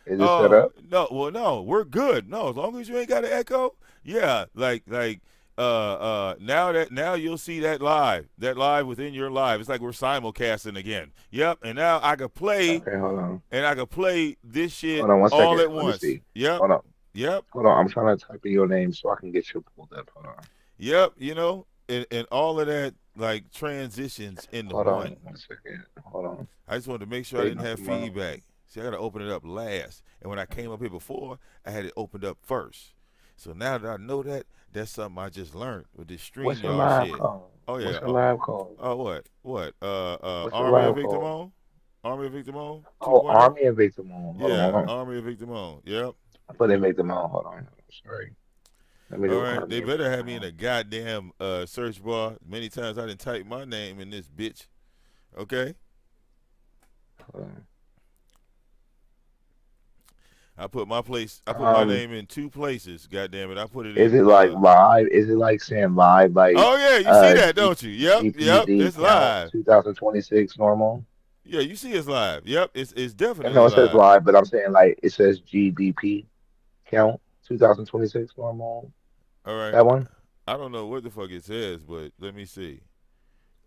Is it set up? No, well, no, we're good. No, as long as you ain't got an echo, yeah, now you'll see that live within your live. It's like we're simulcasting again. Yep, and now Okay, hold on. I can play this shit Hold on one all second. at Let me once. see. Yep, Hold on. yep, Hold on. I'm trying to type in your name so I can get you pulled up. Hold on. yep. And all of that like transitions into Hold on one. one second. Hold on. I just wanted to make sure I Big didn't have Mom. feedback. See, I got to open it up last. And when I came up here before, I had it opened up first. So now that I know that, that's something I just learned with this stream What's your y'all live shit. called? Oh yeah. What's your live called? What? What? What's your Army of live called? Victimone? Army of Victimone Oh, 2.0? Army of VicDamoane. Hold on, hold Yeah, on. Army of Victimone. Yep. I put in VicDamoane. Hold on. Sorry. Let me All do right. They Army of better have me in VicDamoane. a goddamn search bar. Many times I didn't type my name in this bitch. Okay? Hold on. I put my name in two places, goddamn it. I put it Is in it like live? Is it like saying live, like Oh yeah, you see that, G don't you? Yep, yep, GPD it's count live. 2026 normal? Yeah, you see it's live. Yep, it's I know definitely it says live. live, but I'm saying like it says GBP count 2026 normal. All right. That one? I don't know what the fuck it says, but let me see.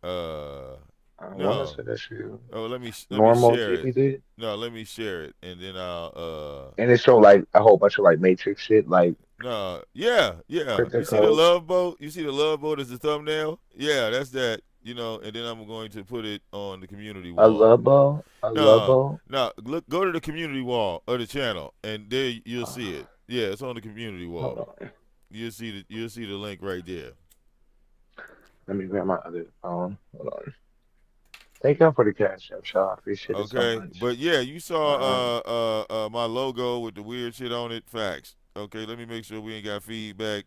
Uh I want to no. say that shit. Oh, let me Normal share it. GPD. No, let me share it and then I'll And it show like a whole bunch of like Matrix shit, like no, yeah, yeah. You see the crypto love boat? You see the love boat as the thumbnail? Yeah, that's that. And then I'm going to put it on the community a wall. Lubbo, a No, Lubbo. no. Look, go to the community wall of the channel, and there you'll see it. Yeah, it's on the community Hold wall. on. You'll see the link right there. Let me grab my other phone. Hold on. Thank y'all for the cash app, y'all. I appreciate it so Okay, much. but yeah, you saw Um, my logo with the weird shit on it. Facts. Okay, let me make sure we ain't got feedback.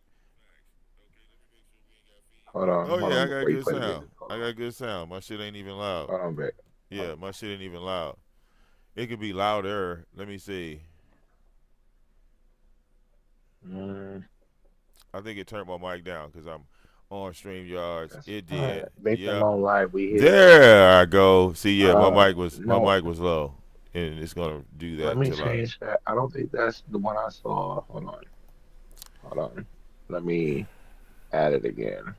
Oh hold yeah, on I got before you good play the sound. music. Hold I on. got good sound. My shit ain't even loud. Hold on, babe. Hold Yeah, my shit ain't even loud. It could be louder. Let me see. on. I think it turned my mic down because I'm on StreamYards. That's It fine. did. Make them Yep. on live. We here. There I go. See, yeah, my No, mic was low, and it's gonna do that let me until I. change that. I don't think that's the one I saw. Hold on. Hold on. Let me add it again.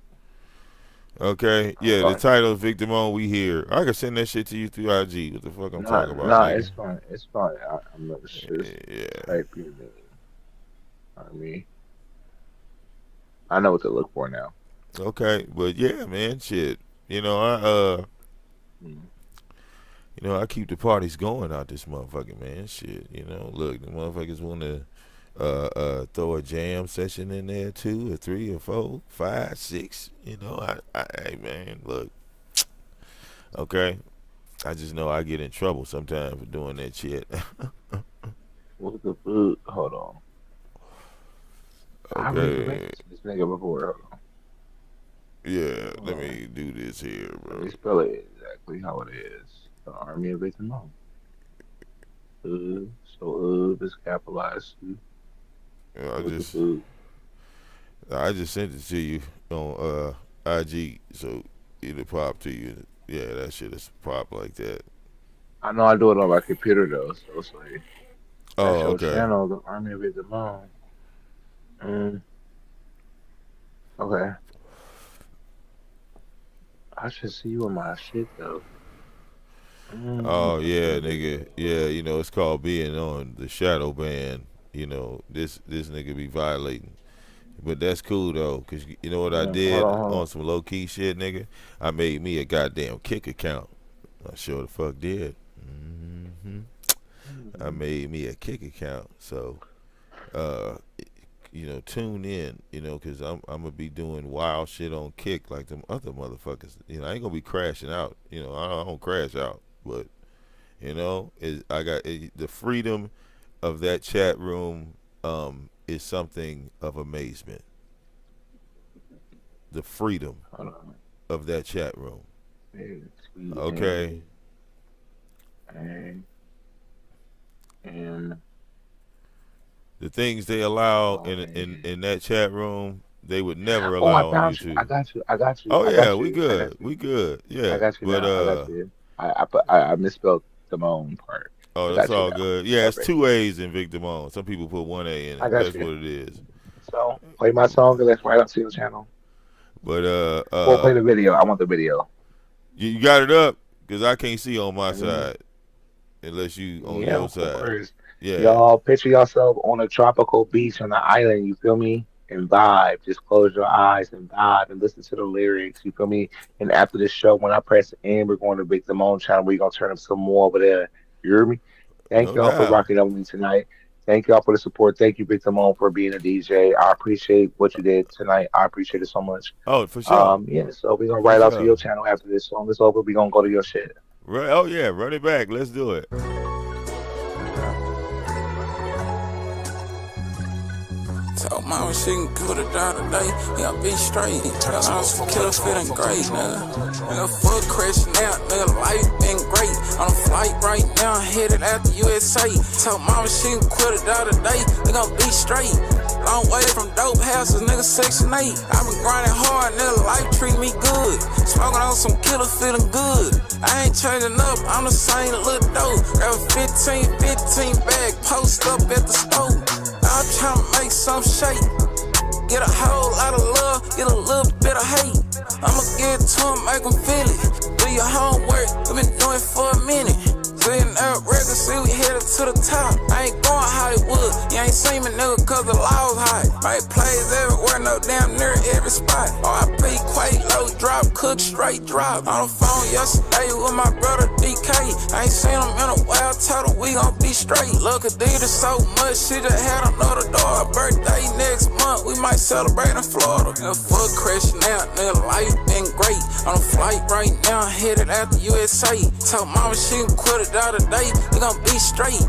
Okay, Hold yeah, the on. title is Victimone. We here. I can send that shit to you through IG. What the fuck I'm talking about, It's nigga? fine. It's fine. I'm gonna just Yeah. type your name. I mean, I know what to look for now. Okay, but yeah, man, shit. You know, I Mm. I keep the parties going out this motherfucker, man. Shit, look, the motherfuckers want to throw a jam session in there, 2 or 3 or 4, 5, 6. Hey man, look, okay. I just know I get in trouble sometimes for doing that shit. What's the food? Hold on. I really ran Okay, into this nigga before. yeah, Hold let on. me do this here, Let bro. me spell it exactly how it is. The Army of Vietnam. Is capitalized. I With the just food. I just sent it to you on IG, so it'll pop to you. Yeah, that shit is pop like that. I know I do it on my computer though, so it's like that's Oh, your okay. channel, the Army of Vietnam. Mm, okay. I should see you in my shit though. Oh Army yeah, of nigga. Vietnam. Yeah, it's called being on the shadow ban. This nigga be violating. But that's cool though, cause you know what I Hold did on, hold on on. some low key shit, nigga. I made me a goddamn kick account. I sure the fuck did. I Mm, made me a kick account, so uh, tune in, cause I'm gonna be doing wild shit on kick like them other motherfuckers. I ain't gonna be crashing out. I don't crash out, but I got the freedom of that chat room is something of amazement. The freedom hold on. of that chat room. T Okay. A M. The things they allow O in that chat room, they would never Oh, I allow on found you. I YouTube. got you. I got you. Oh I yeah, got we you. I got good. you. We good. I Yeah. got you But now. I got you. I misspelled the moan part. Oh, I that's got you all now. good. Yeah, it's Perfect. 2 A's in VicDamoane. Some people put 1 A in I it. got That's you. what it is. So play my song and let's write up to your channel. But We'll play the video. I want the video. you got it up because I can't see on my Mm, side unless you on yeah, your of side. course. Yeah. Y'all picture yourself on a tropical beach on an island, you feel me? And vibe. Just close your eyes and vibe and listen to the lyrics, you feel me? And after the show, when I press end, we're going to Big Damone channel. We're gonna turn up some more over there. You hear me? Thank No y'all for doubt. rocking out with me tonight. Thank y'all for the support. Thank you, Big Damone, for being a DJ. I appreciate what you did tonight. I appreciate it so much. Oh, for sure. Yeah, so we're gonna For write out to sure. your channel after this song is over. We're gonna go to your shit. Right. Oh yeah, run it back. Let's do it. Okay. Told mama she can put it down today. Yeah, be straight. Tell her some killer feeling great, nigga. Nigga, full crashing out, nigga, life been great. On a flight right now, headed out the USA. Told mama she can quit it down today. We gon' be straight. Long way from dope houses, nigga, Section 8. I been grinding hard, nigga, life treat me good. Smoking on some killer feeling good. I ain't changing up, I'm the same little dope. Grab a 15 bag, post up at the stove. I'm tryna make some shake. Get a whole lot of love, get a little bit of hate. I'ma get to 'em, make 'em feel it. Do your homework, we been doing it for a minute. Sitting up records, see we headed to the top. I ain't going Hollywood, you ain't seen me, nigga, cause the law's high. Make plays everywhere, no damn near every spot. RIP, Quake, low drop, cook, straight drop. On the phone yesterday with my brother DK. I ain't seen him in a while, told him we gon' be straight. Look, Adidas so much, she just had another door. Her birthday next month, we might celebrate in Florida. Nigga, fuck crashing out, nigga, life been great. On a flight right now, headed out the USA. Told mama she can quit it out today, we gon' be straight.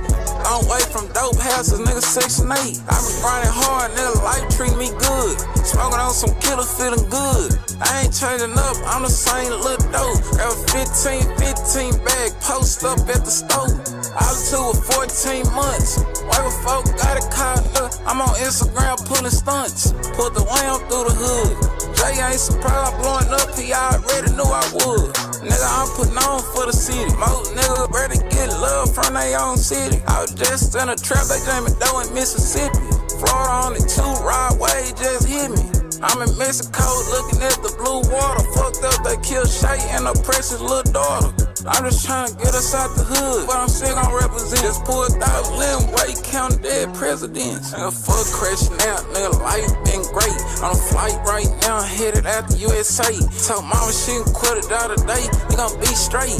Long way from dope houses, nigga, Section 8. I been grinding hard, nigga, life treat me good. Smoking on some killer, feeling good. I ain't changing up, I'm the same little dope. Grab a 15 bag, post up at the stove. I was 2 with 14 months. Way before got it caught up, I'm on Instagram pulling stunts. Put the wham through the hood. Jay ain't surprised I'm blowing up, he already knew I would. Nigga, I'm putting on for the city. Most niggas ready to get love from their own city. I was just in a trap, they jammin' dough in Mississippi. Florida on the 2 ride wave just hit me. I'm in Mexico looking at the blue water. Fucked up, they killed Shay and her precious little daughter. I'm just trying to get us out the hood, but I'm still gon' represent. Just pulled out Lynn Wade counting dead presidents. Nigga, fuck crashing out, nigga, life been great. On a flight right now, headed out the USA. Told mama she can quit it out today, we gon' be straight.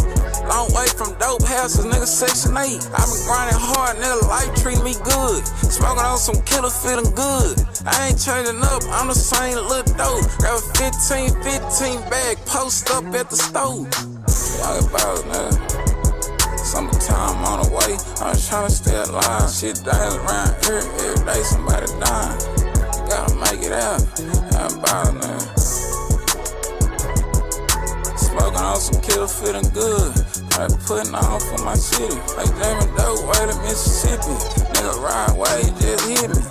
Long way from dope houses, nigga, Section 8. I been grinding hard, nigga, life treat me good. Smoking on some killer, feeling good. I ain't changing up, I'm the same little dope. Grab a 15 bag, post up at the stove. Young about, man. Summertime on the way, I'm just tryna stay alive. Shit dying around here, every day somebody dying. Gotta make it out, young about, man. Smoking on some killer, feeling good. I putting on for my city. Like Jamie Doe, way to Mississippi. Nigga ride wave just hit me.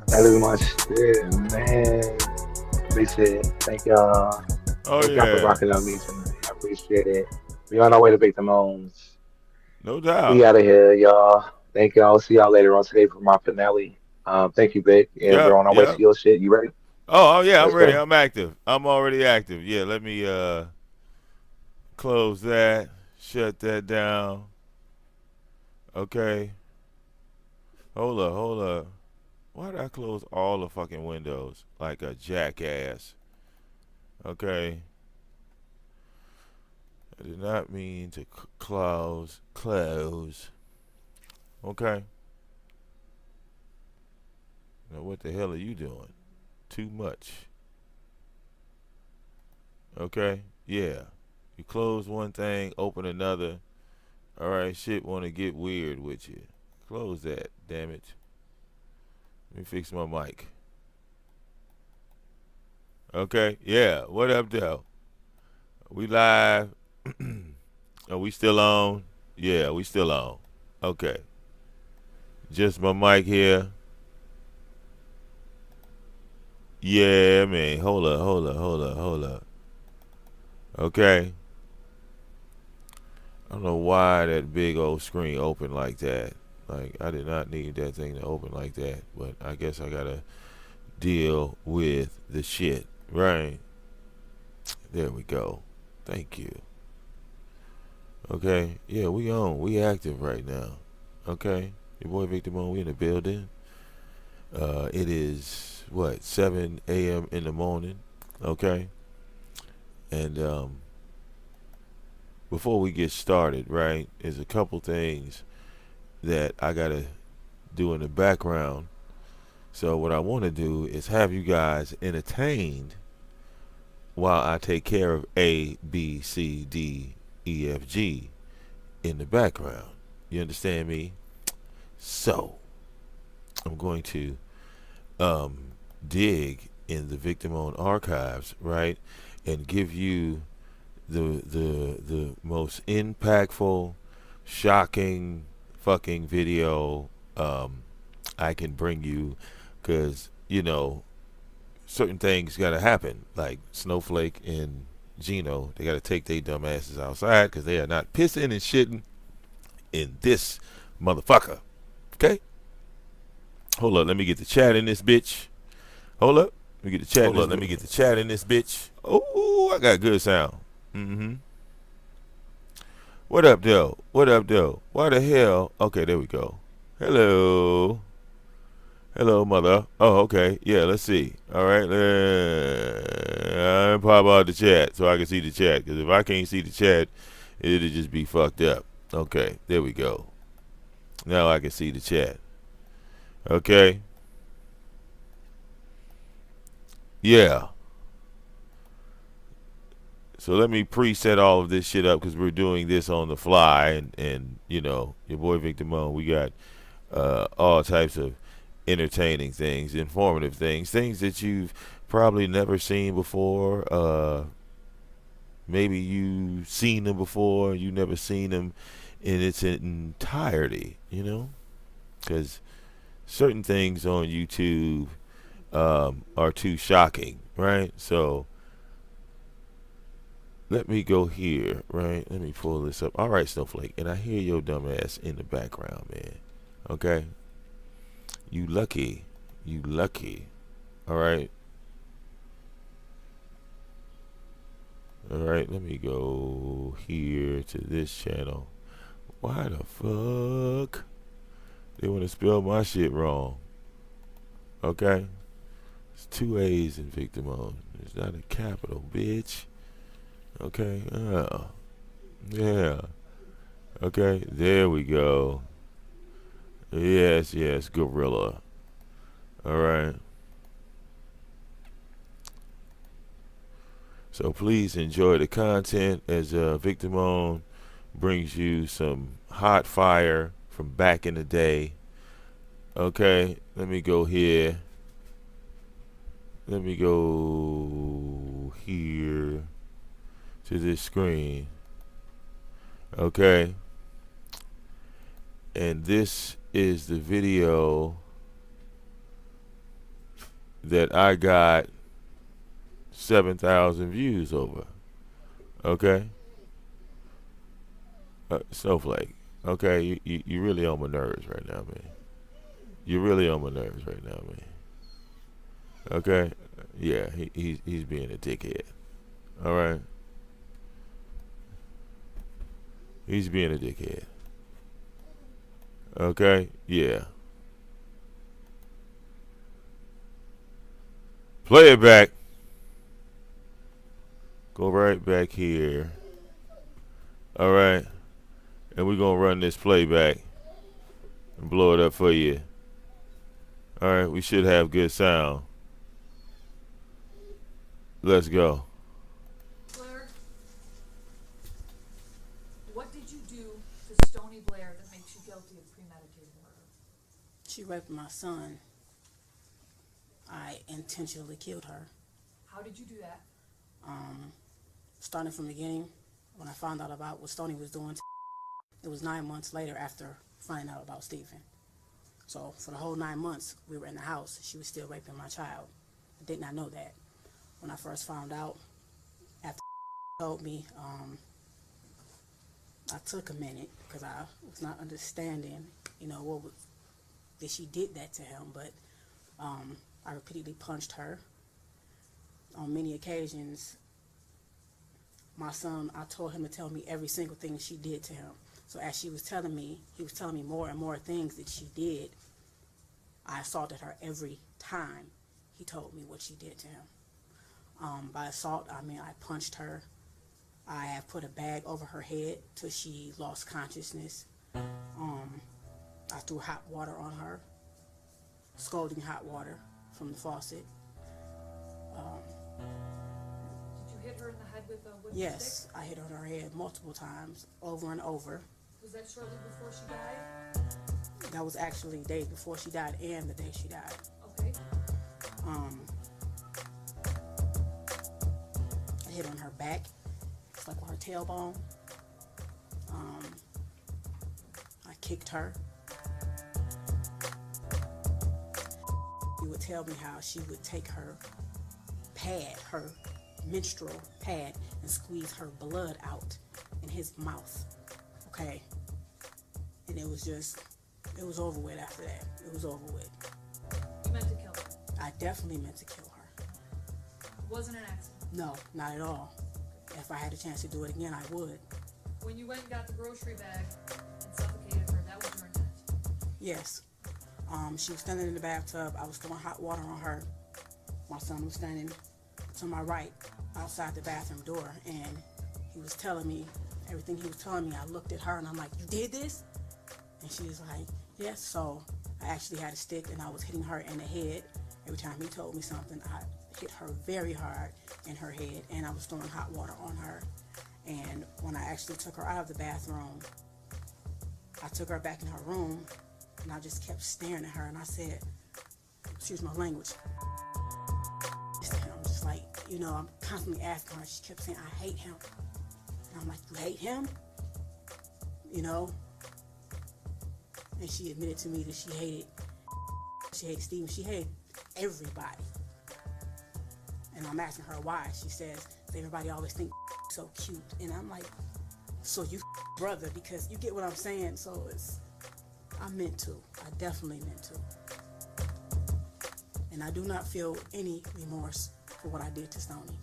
That is my shit, man. Appreciate it. Thank y'all. Oh Thank y'all for yeah. rocking on me tonight. I appreciate it. We on our way to Big Damones. No We doubt. out of here, y'all. Thank y'all. See y'all later on today for my finale. Thank you, Vic. And we're Yep. on our way to Yep. your shit. You ready? Oh yeah, I'm Let's ready. go. I'm active. I'm already active. Yeah, let me close that. Shut that down. Okay. Hold up, hold up. Why did I close all the fucking windows like a jackass? Okay. I did not mean to close. Okay. Now what the hell are you doing? Too much. Okay? Yeah. You close one thing, open another. Alright, shit wanna get weird with you. Close that, damn it. Let me fix my mic. Okay, yeah. What up, though? We live. Are we still on? Yeah, we still on. Okay. Just my mic here. Yeah, man. Hold up. Okay. I don't know why that big old screen opened like that. Like, I did not need that thing to open like that. But I guess I gotta deal with the shit. Right. There we go. Thank you. Okay. Yeah, we on. We active right now. Okay. Your boy VicDamoane, we in the building. It is, what, 7 a.m. in the morning. Okay. And before we get started, right, there's a couple things that I gotta do in the background. So what I want to do is have you guys entertained while I take care of A, B, C, D, E, F, G in the background. You understand me? So I'm going to um, dig in the VicDamoane archives, right, and give you the most impactful, shocking fucking video I can bring you, because certain things gotta happen. Like Snowflake and Gino, they gotta take their dumb asses outside because they are not pissing and shitting in this motherfucker. Okay? Hold up, let me get the chat in this bitch. Hold up, let me get the chat. Hold up, let me get the chat in this bitch. Oh, I got good sound. Mm-hmm. What up, though? What up, though? Why the hell? Okay, there we go. Hello. Hello, mother. Oh, okay. Yeah, let's see. All right. I'll pop out the chat so I can see the chat. Because if I can't see the chat, it'll just be fucked up. Okay, there we go. Now I can see the chat. Okay. Yeah. So let me preset all of this shit up because we're doing this on the fly. And your boy VicDamoane, we got all types of entertaining things, informative things that you've probably never seen before. Maybe you've seen them before, you never seen them in its entirety, because certain things on YouTube are too shocking, right? So let me go here, right? Let me pull this up. All right, Snowflake, and I hear your dumb ass in the background, man. Okay? You lucky. You lucky. All right? All right, let me go here to this channel. Why the fuck? They want to spell my shit wrong. Okay? It's 2 A's in VicDamoane. It's not a capital, bitch. Okay? Yeah. Okay, there we go. Yes, gorilla. All right. So please enjoy the content as VicDamoane brings you some hot fire from back in the day. Okay, let me go here. Let me go here to this screen. Okay. And this is the video that I got 7,000 views over. Okay? Snowflake. Okay, you really on my nerves right now, man. You're really on my nerves right now, man. Okay? Yeah, he's being a dickhead. Alright? He's being a dickhead. Okay? Yeah. Play it back. Go right back here. Alright? And we're going to run this playback and blow it up for you. Alright? We should have good sound. Let's go. Blair, what did you do to Stony Blair that makes you guilty of premeditated murder? She raped my son. I intentionally killed her. How did you do that? Starting from the beginning, when I found out about what Stony was doing, it was 9 months later after finding out about Stephen. So for the whole 9 months we were in the house, she was still raping my child. did not know that. When I first found out, after told me, I took a minute because I was not understanding, what was that she did that to him. But I repeatedly punched her. On many occasions, my son, I told him to tell me every single thing she did to him. So as he was telling me more and more things that she did. I assaulted her every time he told me what she did to him. By assault, I mean I punched her. I have put a bag over her head till she lost consciousness. I threw hot water on her, scalding hot water from the faucet. Did you hit her in the head with a wooden Yes, stick? I hit her on her head multiple times, over and over. Was that shortly before she died? That was actually the day before she died and the day she died. Okay. I hit on her back. It's like on her tailbone. I kicked her. He would tell me how she would take her pad, her menstrual pad, and squeeze her blood out in his mouth. Okay? And it was over with after that. It was over with. You meant to kill her? I definitely meant to kill her. It wasn't an accident? No, not at all. If I had a chance to do it again, I would. When you went and got the grocery bag and suffocated her, that was your intent? Yes. She was standing in the bathtub. I was throwing hot water on her. My son was standing to my right outside the bathroom door, and he was telling me everything he was telling me. I looked at her and I'm like, "You did this?" And she was like, "Yes." So I actually had a stick and I was hitting her in the head. Every time he told me something, I hit her very hard in her head, and I was throwing hot water on her. And when I actually took her out of the bathroom, I took her back in her room, and I just kept staring at her, and I said, excuse my language, I'm just like, I'm constantly asking her. She kept saying, "I hate him." And I'm like, "You hate him?" And she admitted to me that she hated Steven. She hated everybody. And I'm asking her why. She says, everybody always think so cute. And I'm like, so you brother, because you get what I'm saying. So I meant to. I definitely meant to. And I do not feel any remorse for what I did to Stoney,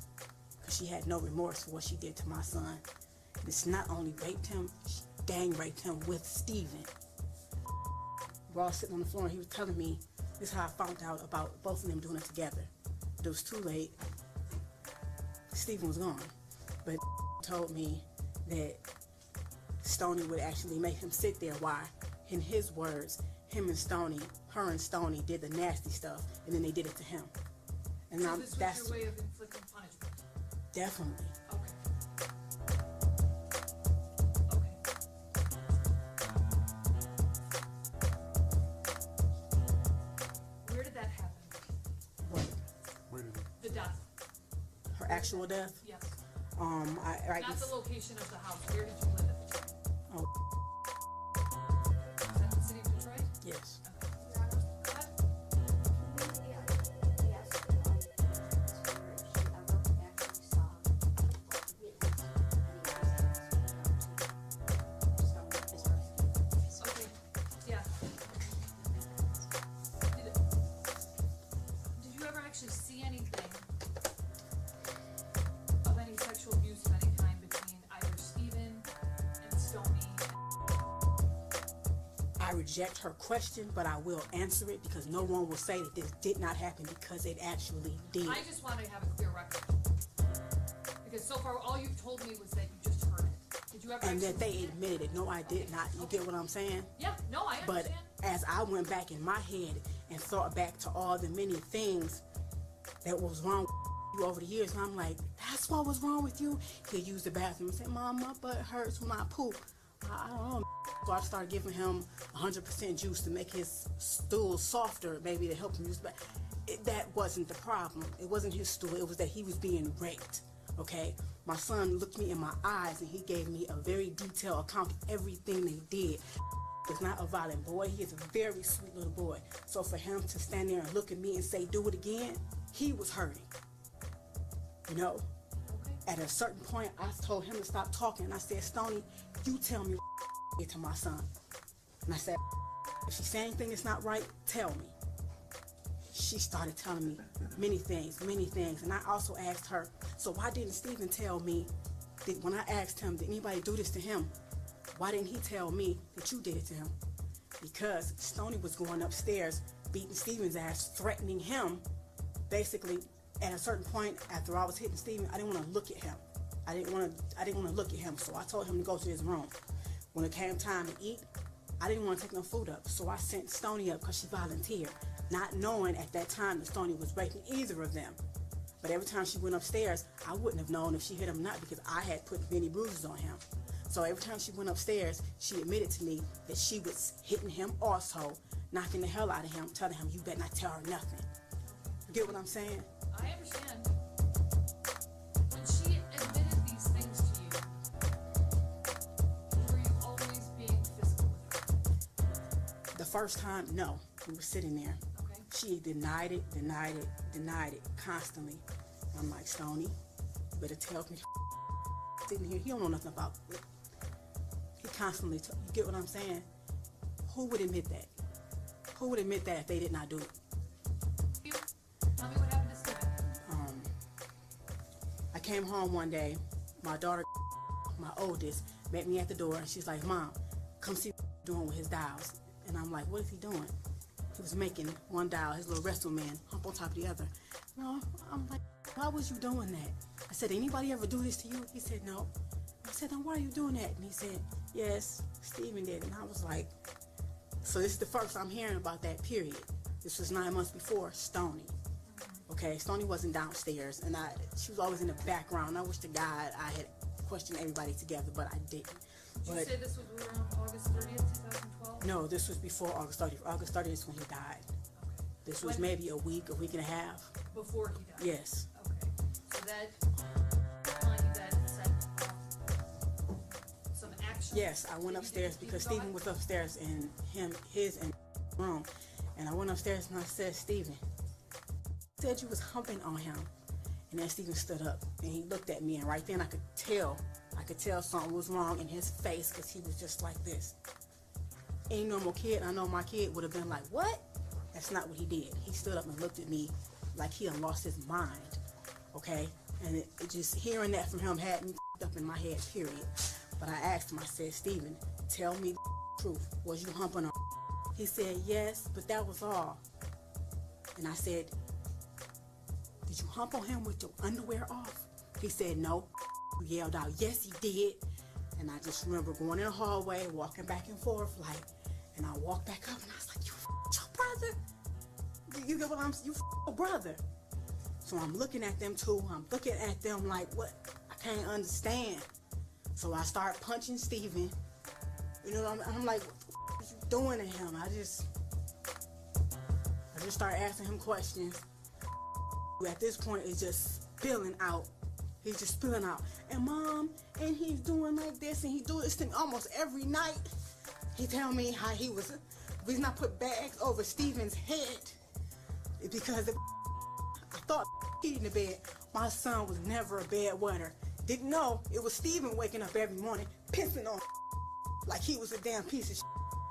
because she had no remorse for what she did to my son. It's not only raped him, she gang raped him with Steven. We're all sitting on the floor and he was telling me, this is how I found out about both of them doing it together. But it was too late. Steven was gone. But told me that Stoney would actually make him sit there while, in his words, her and Stoney did the nasty stuff, and then they did it to him. And so this was your way of inflicting punishment? Definitely. Okay. Where did that happen? What? Where did The death? Her actual death? Yes. Not the location of the house. Where did you live at the time? Oh. Is that the city of Detroit? Yes. See anything of any sexual abuse of any kind between either Steven and Stoney? I reject her question, but I will answer it, because no one will say that this did not happen, because it actually did. I just want to have a clear record, because so far all you've told me was that you just heard it. Did you ever? And that they admitted it. No, I did not. You get what I'm saying? Yeah, no, I understand. But as I went back in my head and thought back to all the many things that was wrong with you over the years, and I'm like, that's what was wrong with you? He'd use the bathroom and say, "Mom, my butt hurts when I poop." I don't know. So I started giving him 100% juice to make his stool softer, maybe to help him use the bathroom. That wasn't the problem. It wasn't his stool. It was that he was being raped. Okay? My son looked me in my eyes and he gave me a very detailed account of everything they did. He's not a violent boy. He is a very sweet little boy. So for him to stand there and look at me and say, "Do it again," he was hurting. You know? Okay. At a certain point, I told him to stop talking. And I said, Stoney, you tell me what did to my son. And I said, if she say anything that's not right, tell me. She started telling me many things. And I also asked her, so why didn't Steven tell me that when I asked him, did anybody do this to him? Why didn't he tell me that you did it to him? Because Stoney was going upstairs, beating Steven's ass, threatening him. Basically, at a certain point, after I was hitting Steven, I didn't want to look at him. I didn't want to look at him, so I told him to go to his room. When it came time to eat, I didn't want to take no food up, so I sent Stoney up because she volunteered, not knowing at that time that Stoney was raping either of them. But every time she went upstairs, I wouldn't have known if she hit him or not because I had put many bruises on him. So every time she went upstairs, she admitted to me that she was hitting him also, knocking the hell out of him, telling him, you better not tell her nothing. You get what I'm saying? I understand. When she admitted these things to you, were you always being physical with her? The first time, no. We were sitting there. Okay. She denied it constantly. I'm like, Stoney, you better tell me. Sitting here, he don't know nothing about it. He constantly, you get what I'm saying? Who would admit that? Who would admit that if they did not do it? You tell me what happened to Steven. I came home one day, my daughter, my oldest, met me at the door and she's like, Mom, come see what he's doing with his dials. And I'm like, what is he doing? He was making one dial, his little wrestle man, hump on top of the other. No, I'm like, why was you doing that? I said, anybody ever do this to you? He said, no. I said, then why are you doing that? And he said, yes, Steven did. And I was like, so this is the first I'm hearing about that, period. This was 9 months before Stoney. Okay, Stoney wasn't downstairs, and she was always in the background. I wish to God I had questioned everybody together, but I didn't. Did you say this was around August 30th, 2012? No, this was before August 30th. August 30th is when he died. Okay. This was maybe a week and a half. Before he died? Yes. Okay. So that set off some action? Yes, I went upstairs because Steven was upstairs in his room. And I went upstairs and I said, Steven, you said you was humping on him. And then Steven stood up and he looked at me, and right then I could tell something was wrong in his face because he was just like this. Any normal kid, I know my kid would have been like, what? That's not what he did. He stood up and looked at me like he had lost his mind, okay? And it just, hearing that from him had me up in my head, period. But I asked him, I said, Steven, tell me the truth. Was you humping on? He said, yes, but that was all. And I said, did you hump on him with your underwear off? He said, no. He yelled out, yes, he did. And I just remember going in the hallway, walking back and forth, like, and I walked back up and I was like, you your brother? You get what you your brother. So I'm looking at them too. I'm looking at them like, what? I can't understand. So I start punching Steven. You know, I'm like, what are you doing to him? I just start asking him questions. At this point, it's just spilling out. He's just spilling out. And Mom, and he's doing like this, and he do this to me almost every night. He tell me how he's not put bags over Steven's head because I thought he in the bed. My son was never a bedwetter. Didn't know it was Steven waking up every morning pissing on like he was a damn piece of shit.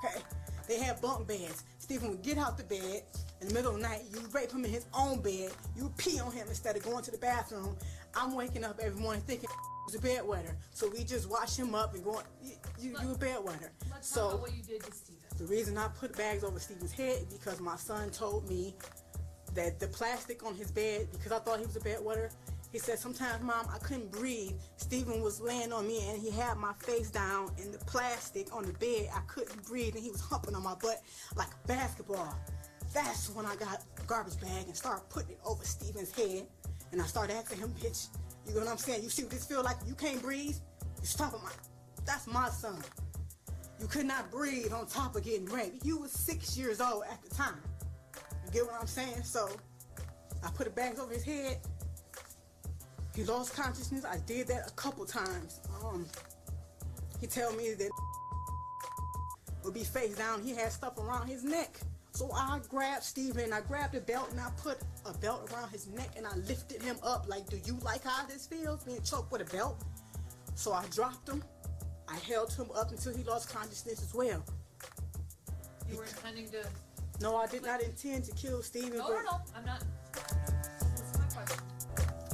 Okay? They had bunk beds. Steven would get out the bed in the middle of the night. You rape him in his own bed. You pee on him instead of going to the bathroom. I'm waking up every morning thinking was a bedwetter. So we just wash him up and going, you a bedwetter. Let's talk about what you did to Steven. The reason I put bags over Steven's head is because my son told me that the plastic on his bed, because I thought he was a bedwetter, he said, sometimes, Mom, I couldn't breathe. Steven was laying on me and he had my face down in the plastic on the bed. I couldn't breathe and he was humping on my butt like a basketball. That's when I got a garbage bag and started putting it over Steven's head. And I started asking him, bitch, you know what I'm saying? You see what this feel like? You can't breathe? You stop that's my son. You could not breathe on top of getting raped. You was 6 years old at the time. You get what I'm saying? So I put a bag over his head. He lost consciousness. I did that a couple times. He told me that would be face down. He had stuff around his neck So I grabbed Steven and I grabbed a belt and I put a belt around his neck and I lifted him up like, do you like how this feels, being choked with a belt? So I dropped him. I held him up until he lost consciousness as well. You were intending to... No, I did not intend to kill Steven. No, I'm not... Listen to my question.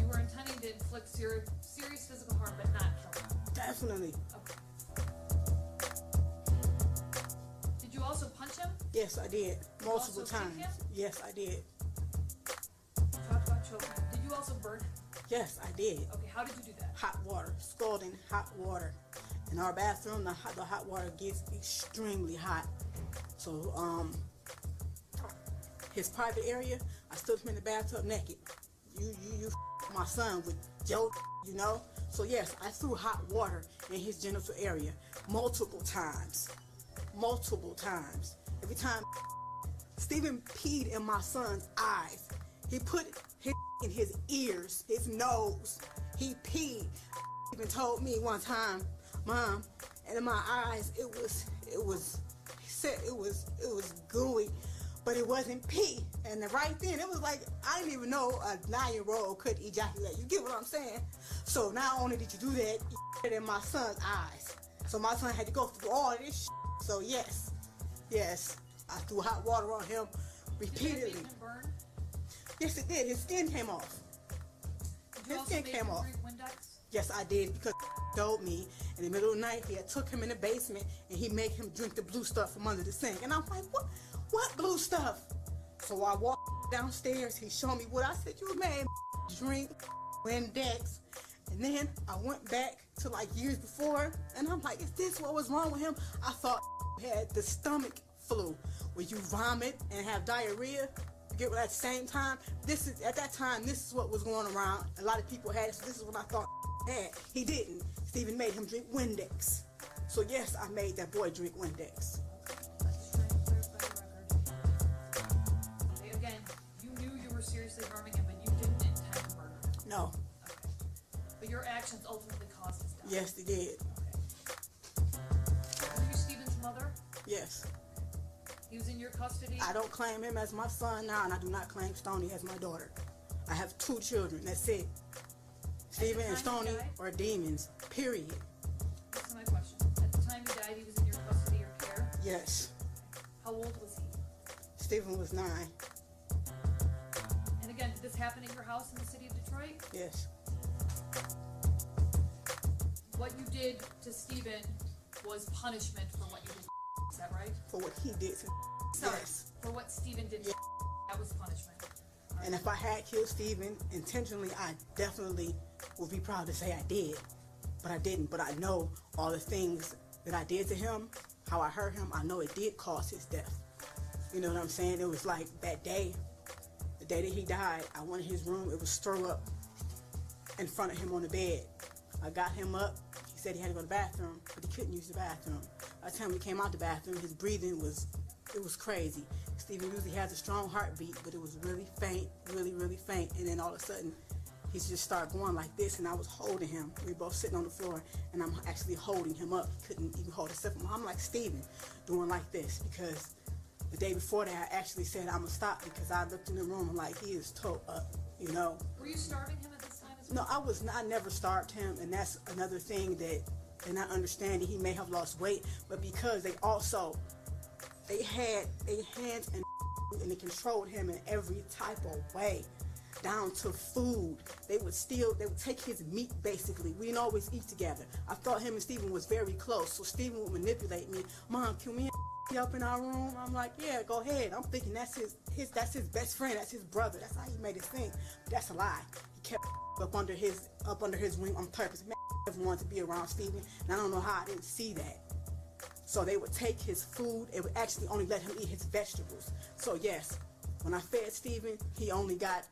You were intending to inflict serious physical harm, but not kill him. Definitely. Okay. Did you also punch him? Yes, I did. Multiple also kick times. him? Yes, I did. Talk about choking. Did you also burn him? Yes, I did. Okay, how did you do that? Hot water, scalding hot water. In our bathroom, the hot water gets extremely hot. So, his private area, I stood him in the bathtub naked. You my son with Joe, you know? So yes, I threw hot water in his genital area multiple times. Multiple times. Every time Steven peed in my son's eyes. He put his in his ears, his nose. He peed. Even told me one time, Mom, and in my eyes he said it was gooey, but it wasn't pee. And right then it was like, I didn't even know a 9-year-old could ejaculate. You get what I'm saying? So not only did you do that, you did it in my son's eyes. So my son had to go through all this shit. So yes, I threw hot water on him repeatedly. Did it make him burn? Yes, it did. His skin came off. Did you His also skin make came him off. drink Windex? Yes, I did, because told me in the middle of the night he had took him in the basement and he made him drink the blue stuff from under the sink. And I'm like, what blue stuff? So I walked downstairs. He showed me what I said. You made drink Windex. And then I went back to like years before, and I'm like, is this what was wrong with him? I thought he had the stomach flu, where you vomit and have diarrhea. You get what, at the same time? At that time, this is what was going around. A lot of people had it, so this is what I thought he had. He didn't. Steven made him drink Windex. So yes, I made that boy drink Windex. Let's try and clarify the record. Okay, again, you knew you were seriously harming him, but you didn't intend to murder him. No. Okay. But your actions ultimately caused his death. Yes, they did. Okay. Were you Steven's mother? Yes. He was in your custody? I don't claim him as my son now, and I do not claim Stoney as my daughter. I have 2 children. That's it. Steven and time he Stoney died? are demons. Period. This is my question. At the time he died, he was in your custody or care? Yes. How old was he? Steven was 9. And again, did this happen at your house in the city of Detroit? Yes. What you did to Steven was punishment for what you did. Is that right? For what he did to Sorry. Yes. For what Steven did. Yeah. That was punishment. All right. And if I had killed Steven intentionally, I definitely would be proud to say I did. But I didn't. But I know all the things that I did to him, how I hurt him, I know it did cause his death. You know what I'm saying? It was like that day, the day that he died, I went in his room, it was throw up in front of him on the bed. I got him up. He said he had to go to the bathroom, but he couldn't use the bathroom. By the time we came out the bathroom, his breathing was crazy. Steven usually has a strong heartbeat, but it was really faint, really faint. And then all of a sudden, he just started going like this, and I was holding him. We were both sitting on the floor, and I'm actually holding him up. He couldn't even hold himself. I'm like, Steven, doing like this, because the day before that, I actually said I'm gonna stop, because I looked in the room and like, he is toe up, you know. Were you starving him at this time as well? No, I never starved him, and that's another thing that they're not understanding. He may have lost weight, but because they had a hands and they controlled him in every type of way, down to food. They would take his meat basically. We didn't always eat together. I thought him and Steven was very close, so Steven would manipulate me. Mom, can we up in our room? I'm like, yeah, go ahead. I'm thinking that's his best friend, that's his brother. That's how he made it think. But that's a lie. He kept up under his wing on purpose. Man, never wanted to be around Steven, and I don't know how I didn't see that. So they would take his food. It would actually only let him eat his vegetables. So yes, when I fed Steven, he only got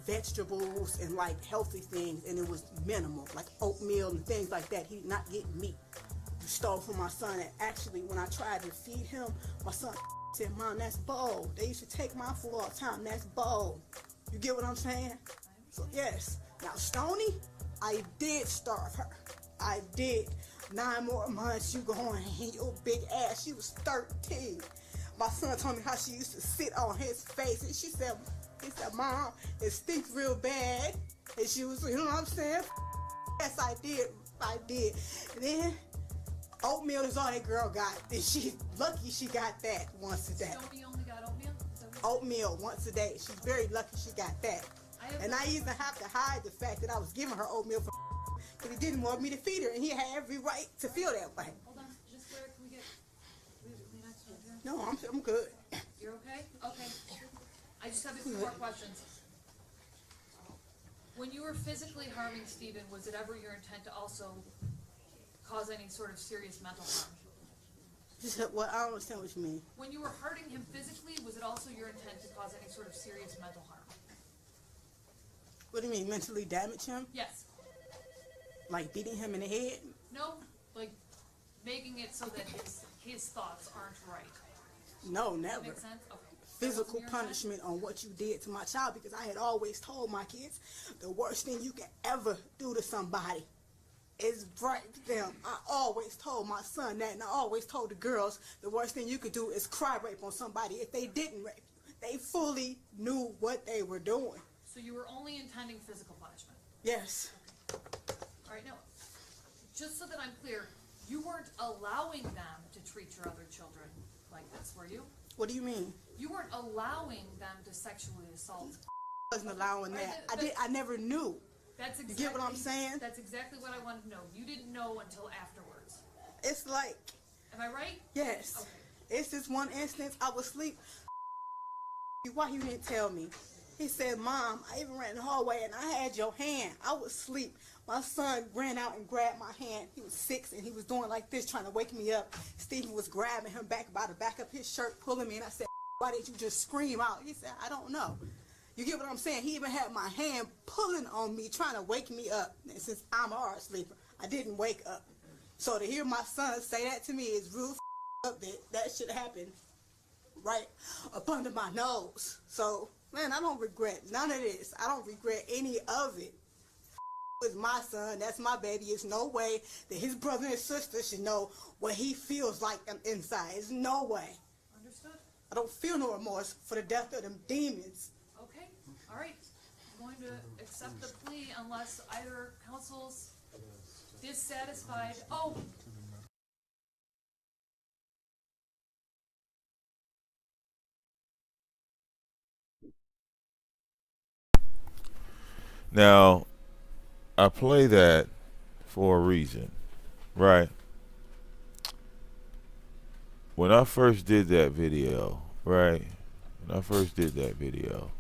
vegetables and like healthy things, and it was minimal, like oatmeal and things like that. He did not get meat. You stole from my son, and actually when I tried to feed him, my son said, Mom, that's bold. They used to take my food all the time. That's bold. You get what I'm saying? So yes. Now Stoney, I did starve her. I did. 9 more months you going in your big ass. She was 13. My son told me how she used to sit on his face, and he said, Mom, it stinks real bad. And she was, you know what I'm saying? Yes, I did. And then oatmeal is all that girl got. And she's lucky she got that once a day. Stony only got oatmeal? Oatmeal once a day. She's very lucky she got that. And I even have to hide the fact that I was giving her oatmeal for because he didn't want me to feed her, and he had every right to feel that way. Hold on, just where can we get next one here? No, I'm good. You're okay? Okay. I just have a few more questions. When you were physically harming Stephen, was it ever your intent to also cause any sort of serious mental harm? Well, I don't understand what you mean. When you were hurting him physically, was it also your intent to cause any sort of serious mental harm? What do you mean, mentally damage him? Yes. Like beating him in the head? No, like making it so that his thoughts aren't right. No, Does that never. make sense? Okay. Physical punishment on what you did to my child, because I had always told my kids the worst thing you can ever do to somebody is rape them. I always told my son that, and I always told the girls the worst thing you could do is cry rape on somebody if they didn't rape you. They fully knew what they were doing. So you were only intending physical punishment? Yes. All right, now, just so that I'm clear, you weren't allowing them to treat your other children like this, were you? What do you mean? You weren't allowing them to sexually assault. I wasn't allowing that. I never knew. That's exactly, you get what I'm saying? That's exactly what I wanted to know. You didn't know until afterwards. It's like, am I right? Yes. Okay. It's this one instance, I was asleep. Why you didn't tell me? He said, Mom, I even ran in the hallway and I had your hand. I was asleep. My son ran out and grabbed my hand. He was 6 and he was doing like this, trying to wake me up. Stephen was grabbing him back by the back of his shirt, pulling me, and I said, why didn't you just scream out? He said, I don't know. You get what I'm saying? He even had my hand pulling on me, trying to wake me up. And since I'm a hard sleeper, I didn't wake up. So to hear my son say that to me is real up that shit happened right up under my nose. So, man, I don't regret none of this. I don't regret any of it. It's my son. That's my baby. There's no way that his brother and sister should know what he feels like inside. There's no way. Understood. I don't feel no remorse for the death of them demons. Okay. All right. I'm going to accept the plea unless either counsel's dissatisfied. Oh. Now, I play that for a reason, right? When I first did that video, right? When I first did that video,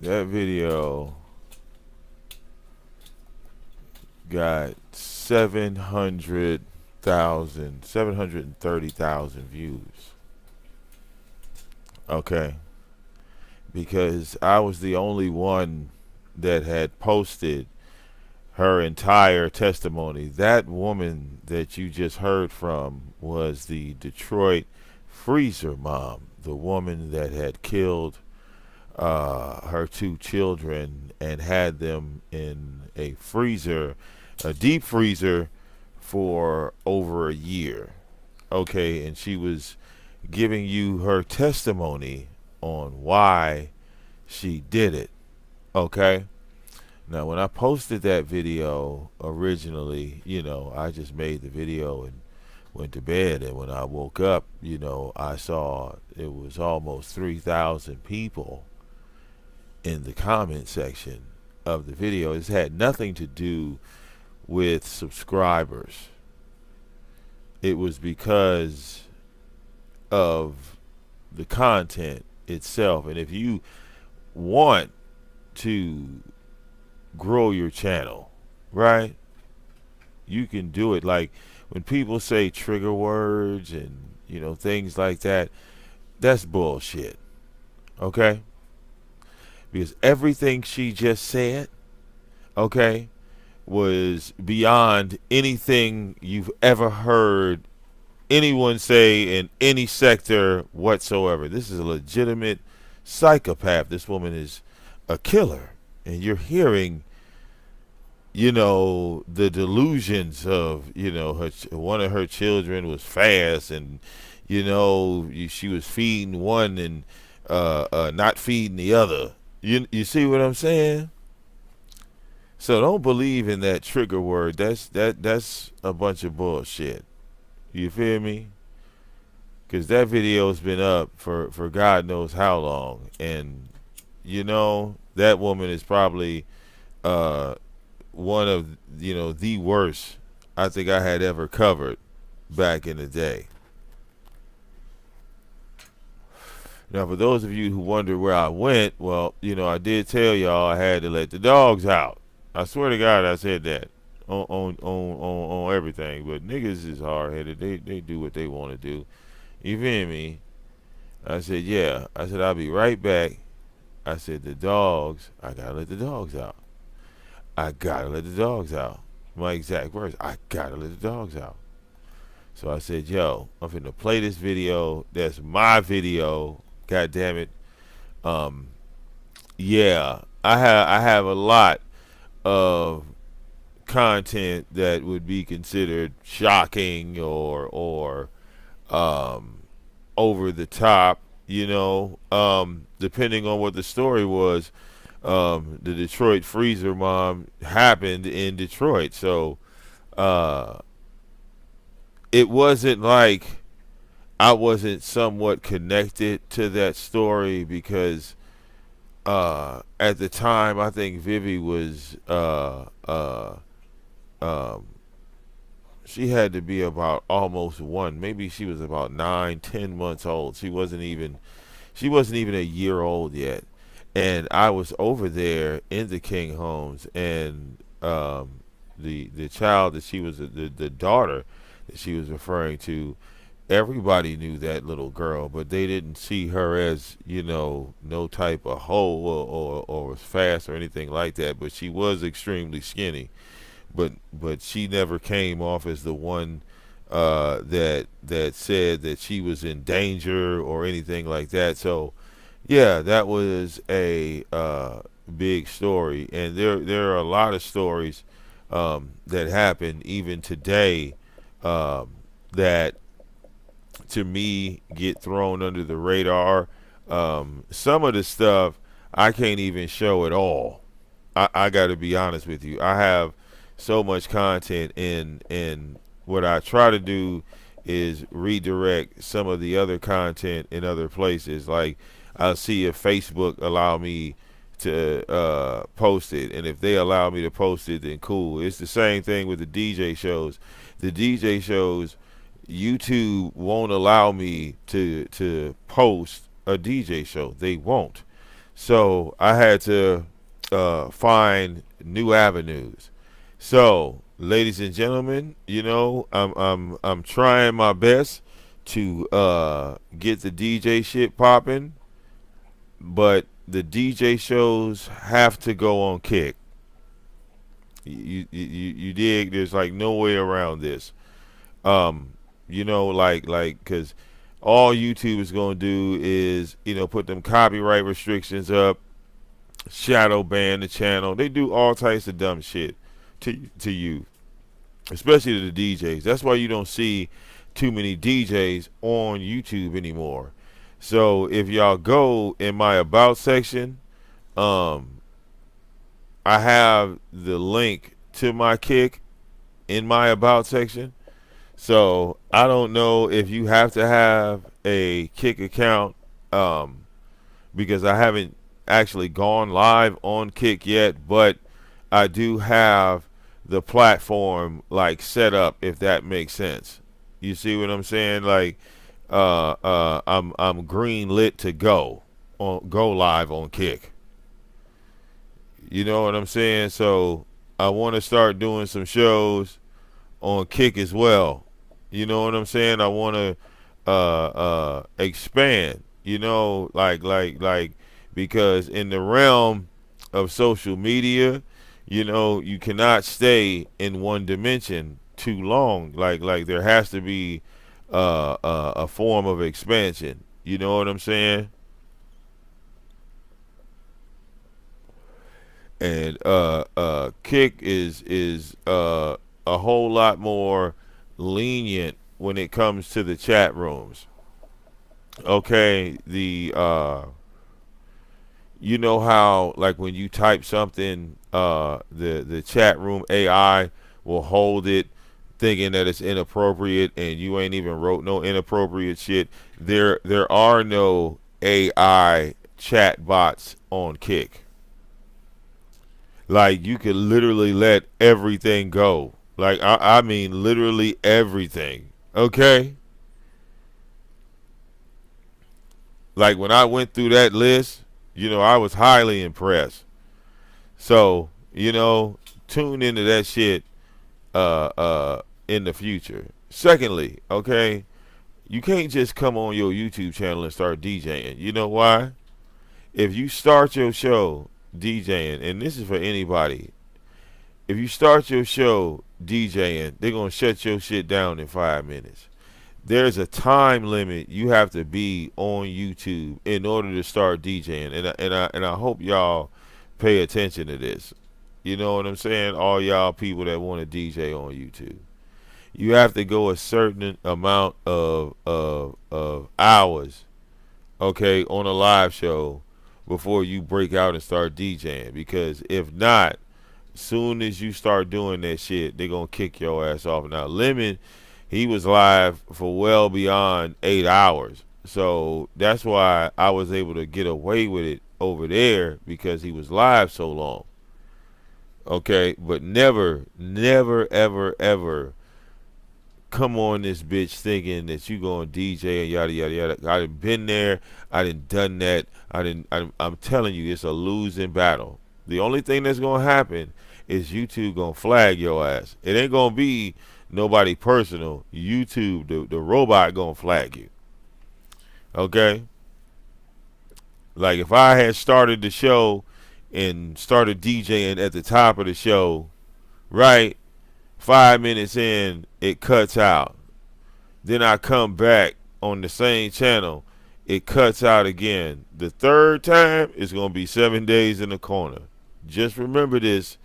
that video got 730,000 views. Okay. Because I was the only one that had posted her entire testimony. That woman that you just heard from was the Detroit freezer mom, the woman that had killed her 2 children and had them in a freezer, a deep freezer, for over a year. Okay, and she was giving you her testimony on why she did it. Okay, now when I posted that video originally, you know, I just made the video and went to bed, and when I woke up, you know, I saw it was almost 3,000 people in the comment section of the video. It's had nothing to do with subscribers. It was because of the content itself. And if you want to grow your channel, right, you can do it. Like when people say trigger words and, you know, things like that, that's bullshit. Okay? Because everything she just said, okay, was beyond anything you've ever heard anyone say in any sector whatsoever. This is a legitimate psychopath. This woman is a killer, and you're hearing the delusions of, one of her children was fast, and she was feeding one and not feeding the other. You see what I'm saying? So don't believe in that trigger word. That's a bunch of bullshit. You feel me? Because that video's been up for God knows how long, and that woman is probably uh, one of the worst I think I had ever covered back in the day. Now, for those of you who wonder where I went, well, I did tell y'all I had to let the dogs out. I swear to God, I said that on everything. But niggas is hard headed. They do what they want to do. You feel me? I said, yeah. I said, I'll be right back. I said, the dogs, I gotta let the dogs out. I gotta let the dogs out. My exact words, I gotta let the dogs out. So I said, yo, I'm finna play this video. That's my video. God damn it. Yeah, I have a lot of content that would be considered shocking or over the top, depending on what the story was. The Detroit freezer mom happened in Detroit, so it wasn't like I wasn't somewhat connected to that story because at the time I think Vivi was um, she had to be about almost one. Maybe she was about 9, 10 months old. She wasn't even a year old yet. And I was over there in the King homes, and the child that she was the daughter that she was referring to, everybody knew that little girl, but they didn't see her as no type of hoe or was fast or anything like that. But she was extremely skinny. But she never came off as the one that said that she was in danger or anything like that. So yeah, that was a big story, and there are a lot of stories that happen even today that to me get thrown under the radar. Some of the stuff I can't even show at all. I got to be honest with you. I have so much content, and what I try to do is redirect some of the other content in other places. Like I'll see if Facebook allow me to post it, and if they allow me to post it, then cool. It's the same thing with the DJ shows. The DJ shows, YouTube won't allow me to post a DJ show. They won't. So I had to find new avenues. So, ladies and gentlemen, I'm trying my best to get the DJ shit popping, but the DJ shows have to go on Kick. You dig? There's like no way around this. Because all YouTube is gonna do is put them copyright restrictions up, shadow ban the channel. They do all types of dumb shit to you, especially to the DJs. That's why you don't see too many DJs on YouTube anymore. So if y'all go in my about section, I have the link to my Kick in my about section. So I don't know if you have to have a Kick account, because I haven't actually gone live on Kick yet, but I do have the platform like set up, if that makes sense. You see what I'm saying? Like I'm green lit to go live on Kick. You know what I'm saying? So I want to start doing some shows on Kick as well. You know what I'm saying? I want to expand. Because in the realm of social media, you cannot stay in one dimension too long. Like there has to be a form of expansion. You know what I'm saying? And Kick is a whole lot more lenient when it comes to the chat rooms. Okay, you know how like when you type something, the chat room AI will hold it thinking that it's inappropriate and you ain't even wrote no inappropriate shit. There are no AI chat bots on Kick. Like you could literally let everything go. Like I mean literally everything. Okay? Like when I went through that list, I was highly impressed. So, tune into that shit in the future. Secondly, okay, you can't just come on your YouTube channel and start DJing. You know why? If you start your show DJing, and this is for anybody, if you start your show DJing, they're gonna shut your shit down in 5 minutes. There's a time limit you have to be on YouTube in order to start DJing, and I hope y'all pay attention to this. You know what I'm saying? All y'all people that want to DJ on YouTube, you have to go a certain amount of hours, okay, on a live show before you break out and start DJing. Because if not, soon as you start doing that shit, they're gonna kick your ass off. Now, Lemon, he was live for well beyond 8 hours, so that's why I was able to get away with it over there because he was live so long. Okay, but never, never, ever, ever come on this bitch thinking that you gonna DJ and yada yada yada. I done been there. I done that. I'm telling you, it's a losing battle. The only thing that's gonna happen is YouTube gonna flag your ass. It ain't gonna be nobody personal. YouTube, the robot gonna flag you. Okay. Like if I had started the show and started DJing at the top of the show, right? 5 minutes in, it cuts out. Then I come back on the same channel, it cuts out again. The third time, it's going to be 7 days in the corner. Just remember this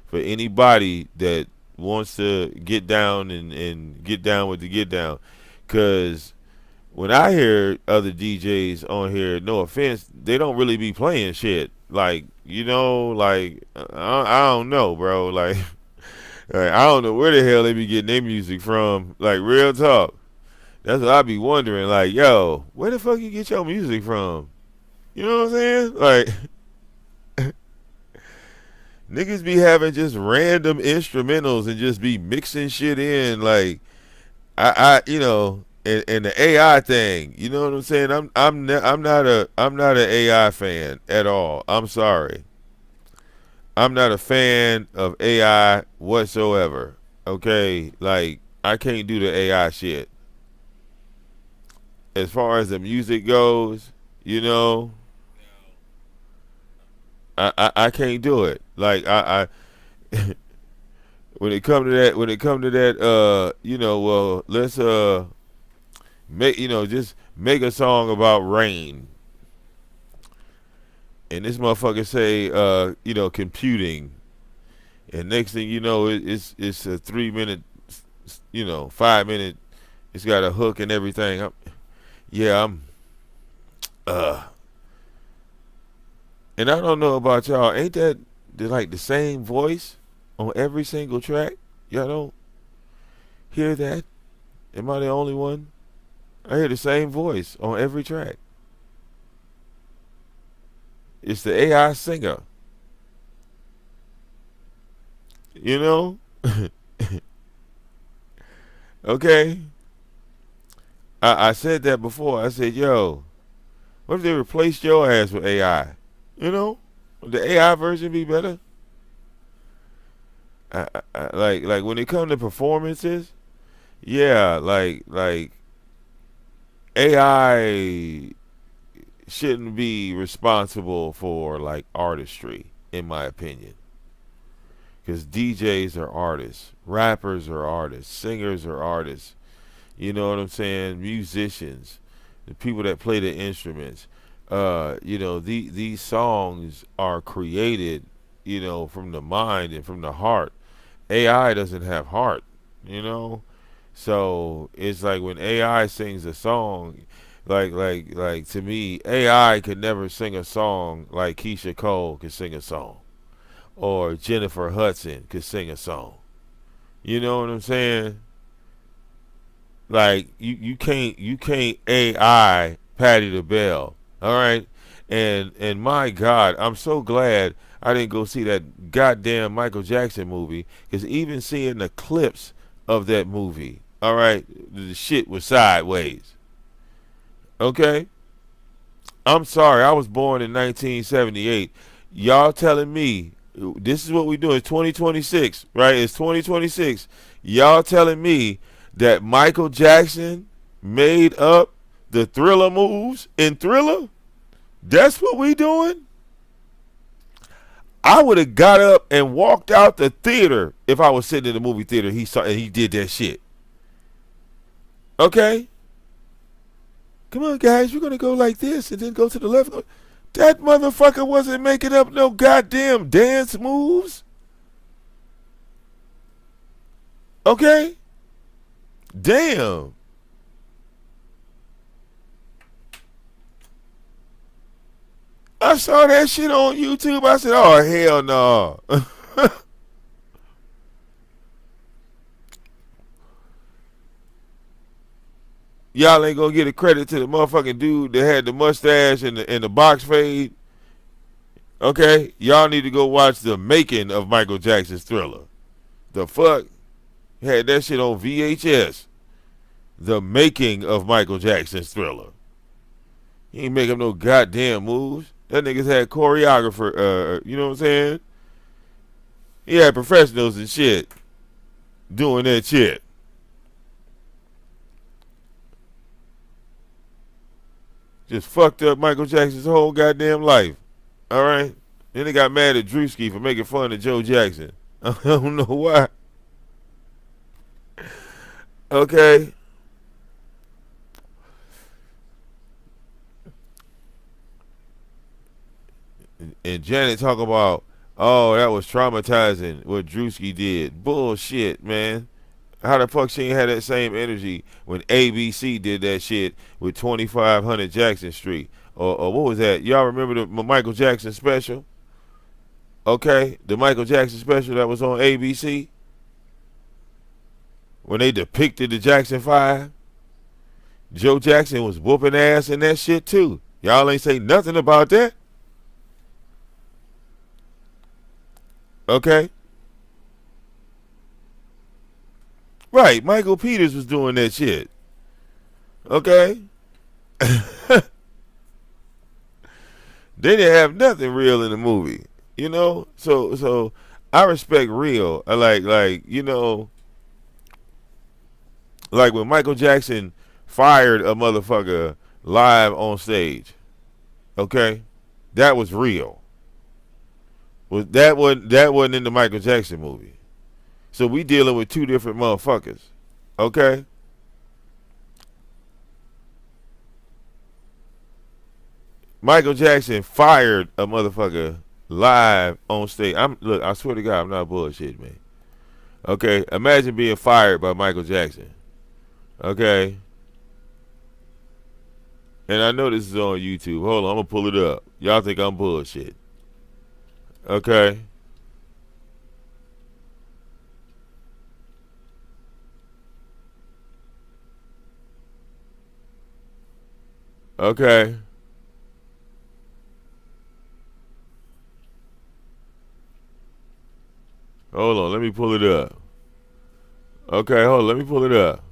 for anybody that wants to get down and get down with the get down. Because when I hear other DJs on here, no offense, they don't really be playing shit. Like, I don't know, bro. Like, I don't know where the hell they be getting their music from. Like, real talk. That's what I be wondering. Like, yo, where the fuck you get your music from? You know what I'm saying? Like, niggas be having just random instrumentals and just be mixing shit in. Like, and the AI thing. You know what I'm saying? I'm not an AI fan at all. I'm sorry. I'm not a fan of AI whatsoever. Okay, like I can't do the AI shit. As far as the music goes, I can't do it. Like I when it come to that, well, let's just make a song about rain. And this motherfucker say, computing. And next thing you know, it's a 3 minute, 5 minute. It's got a hook and everything. And I don't know about y'all. Ain't that like the same voice on every single track? Y'all don't hear that? Am I the only one? I hear the same voice on every track. It's the AI singer. Okay. I said that before. I said, yo, what if they replaced your ass with AI? Would the AI version be better? Like when it comes to performances, yeah, like AI shouldn't be responsible for like artistry, in my opinion. Because DJs are artists, rappers are artists, singers are artists. You know what I'm saying? Musicians, the people that play the instruments. These songs are created, from the mind and from the heart. AI doesn't have heart, you know. So it's like when AI sings a song, like to me, AI could never sing a song like Keisha Cole could sing a song, or Jennifer Hudson could sing a song. You know what I'm saying? Like you can't AI Patty the Bell. All right, and my God, I'm so glad I didn't go see that goddamn Michael Jackson movie, because even seeing the clips of that movie, all right, the shit was sideways. Okay, I'm sorry, I was born in 1978. Y'all telling me this is what we do? It's 2026, right? It's 2026. Y'all telling me that Michael Jackson made up the Thriller moves in Thriller? That's what we doing? I would have got up and walked out the theater if I was sitting in the movie theater. He saw and he did that shit. Okay, come on, guys, we're gonna go like this and then go to the left. That motherfucker wasn't making up no goddamn dance moves. Okay, damn. I saw that shit on YouTube. I said, "Oh hell no!" Y'all ain't gonna get a credit to the motherfucking dude that had the mustache and the box fade. Okay, y'all need to go watch the making of Michael Jackson's Thriller. The fuck had that shit on VHS. The making of Michael Jackson's Thriller. He ain't make up no goddamn moves. That niggas had choreographer. You know what I'm saying? He had professionals and shit doing that shit. Just fucked up Michael Jackson's whole goddamn life. All right. Then they got mad at Drewski for making fun of Joe Jackson. I don't know why. Okay. And Janet talk about, oh, that was traumatizing what Drewski did. Bullshit, man. How the fuck she ain't had that same energy when ABC did that shit with 2500 Jackson Street? Or what was that? Y'all remember the Michael Jackson special? Okay, the Michael Jackson special that was on ABC? When they depicted the Jackson 5? Joe Jackson was whooping ass in that shit too. Y'all ain't say nothing about that? Okay? Right, Michael Peters was doing that shit. Okay? They didn't have nothing real in the movie. You know? So I respect real. I like when Michael Jackson fired a motherfucker live on stage. Okay? That was real. That wasn't in the Michael Jackson movie. So we dealing with two different motherfuckers. Okay? Michael Jackson fired a motherfucker live on stage. Look, I swear to God, I'm not bullshit, man. Okay? Imagine being fired by Michael Jackson. Okay? And I know this is on YouTube. Hold on, I'm gonna pull it up. Y'all think I'm bullshit. Okay? Okay. Hold on, let me pull it up. Okay, hold on, let me pull it up.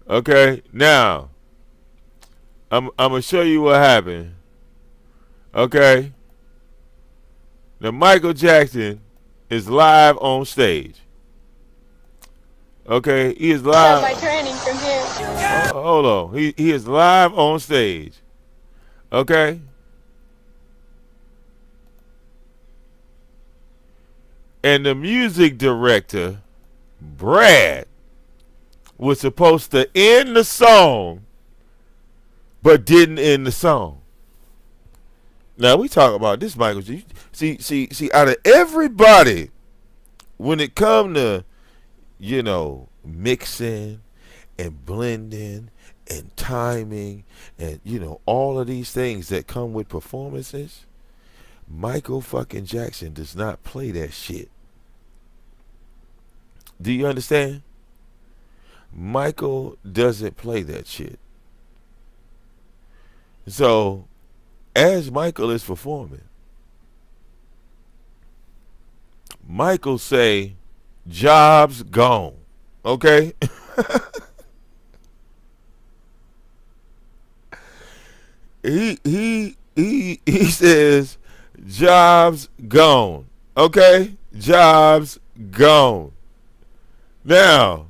Okay, now I'm gonna show you what happened. Okay. Now Michael Jackson is live on stage. Okay, he is live. My training from here. Hold on, he is live on stage. Okay. And the music director, Brad, was supposed to end the song, but didn't end the song. Now we talk about this, Michael. See. Out of everybody, when it come to mixing and blending and timing and all of these things that come with performances, Michael fucking Jackson does not play that shit. Do you understand? Michael doesn't play that shit. So, as Michael is performing, Michael say, "Job's gone." Okay? he says, "Job's gone." Okay? Job's gone. Now,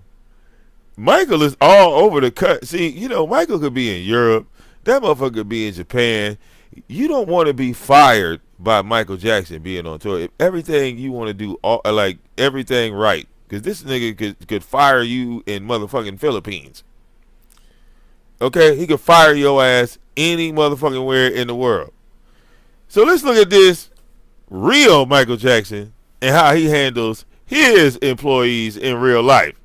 Michael is all over the cut. See, Michael could be in Europe. That motherfucker could be in Japan. You don't want to be fired by Michael Jackson being on tour. If everything you want to do, like everything right, because this nigga could fire you in motherfucking Philippines. Okay, he could fire your ass any motherfucking where in the world. So let's look at this real Michael Jackson and how he handles his employees in real life.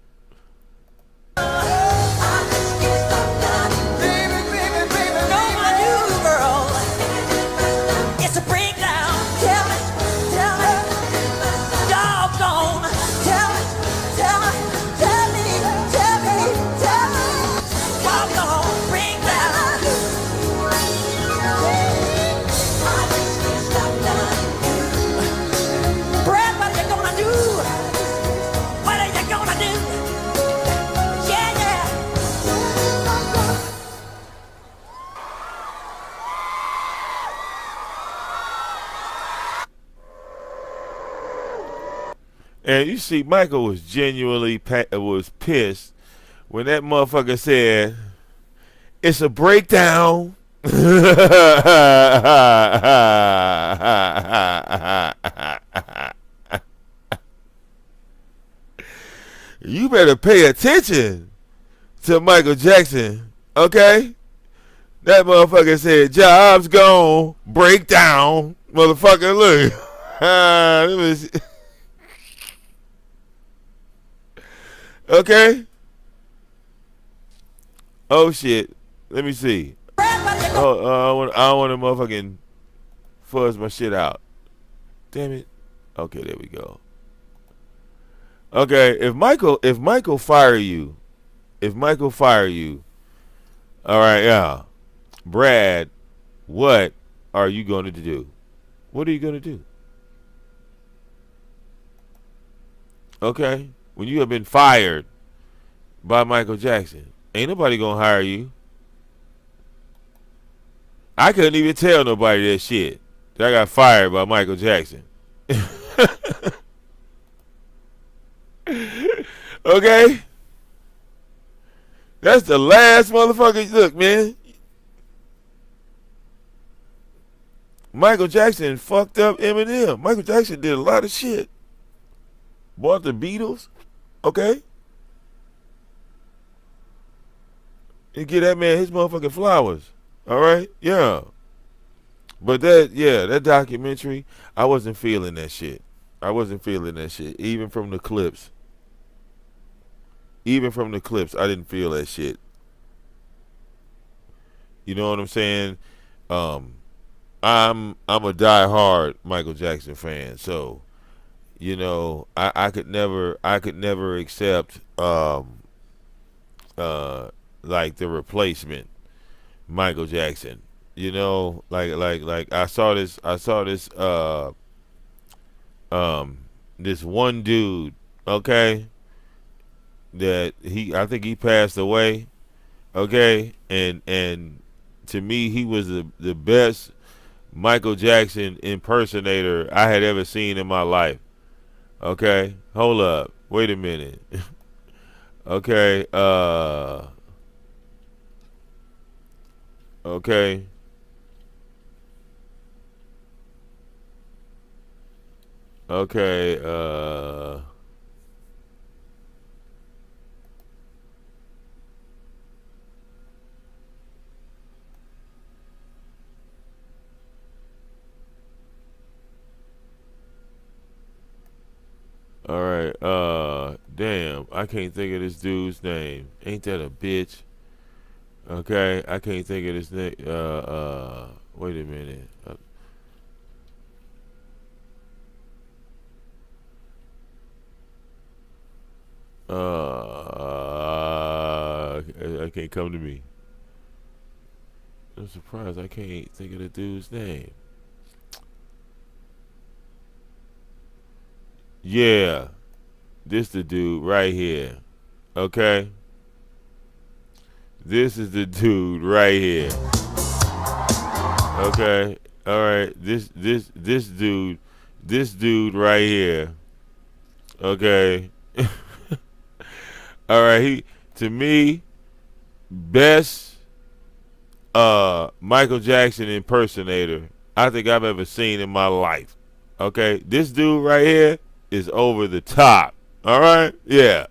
And you see, Michael was genuinely was pissed when that motherfucker said, "It's a breakdown." You better pay attention to Michael Jackson, okay? That motherfucker said, "Job's gone, breakdown." Motherfucker, look. It was... Okay. Oh shit. Let me see. Oh, I don't want to motherfucking fuzz my shit out. Damn it. Okay, there we go. Okay, if Michael fire you, all right, yeah, Brad, what are you going to do? What are you going to do? Okay, when you have been fired by Michael Jackson, ain't nobody gonna hire you. I couldn't even tell nobody that shit. That I got fired by Michael Jackson. Okay? That's the last motherfucker. Look, man. Michael Jackson fucked up Eminem. Michael Jackson did a lot of shit. Bought the Beatles. Okay? You get that man his motherfucking flowers. Alright? Yeah. But that documentary, I wasn't feeling that shit. Even from the clips. I didn't feel that shit. You know what I'm saying? I'm a die-hard Michael Jackson fan, so I could never accept like the replacement Michael Jackson. Like I saw this this one dude, okay, that I think he passed away, okay, and to me he was the best Michael Jackson impersonator I had ever seen in my life. Okay, hold up, wait a minute. Okay, okay. Okay, right. Damn. I can't think of this dude's name. Ain't that a bitch? Okay. I can't think of this name. Wait a minute. I can't come to me. I'm surprised I can't think of the dude's name. Yeah, this the dude right here. Okay, this is the dude right here. Okay, all right. This dude right here. Okay. All right. He to me best Michael Jackson impersonator I think I've ever seen in my life. Okay, this dude right here is over the top. All right, yeah.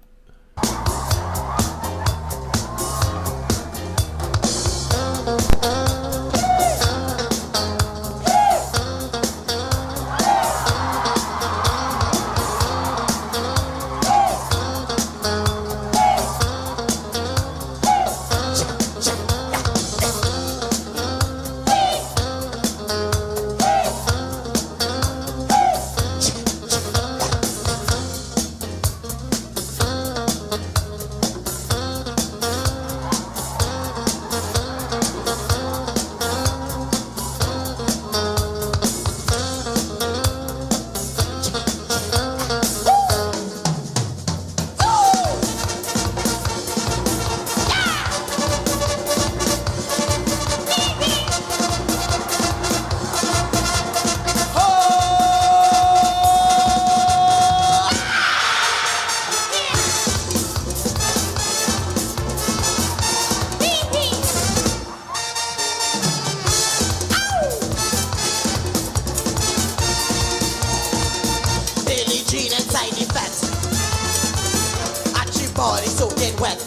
body soaking wet.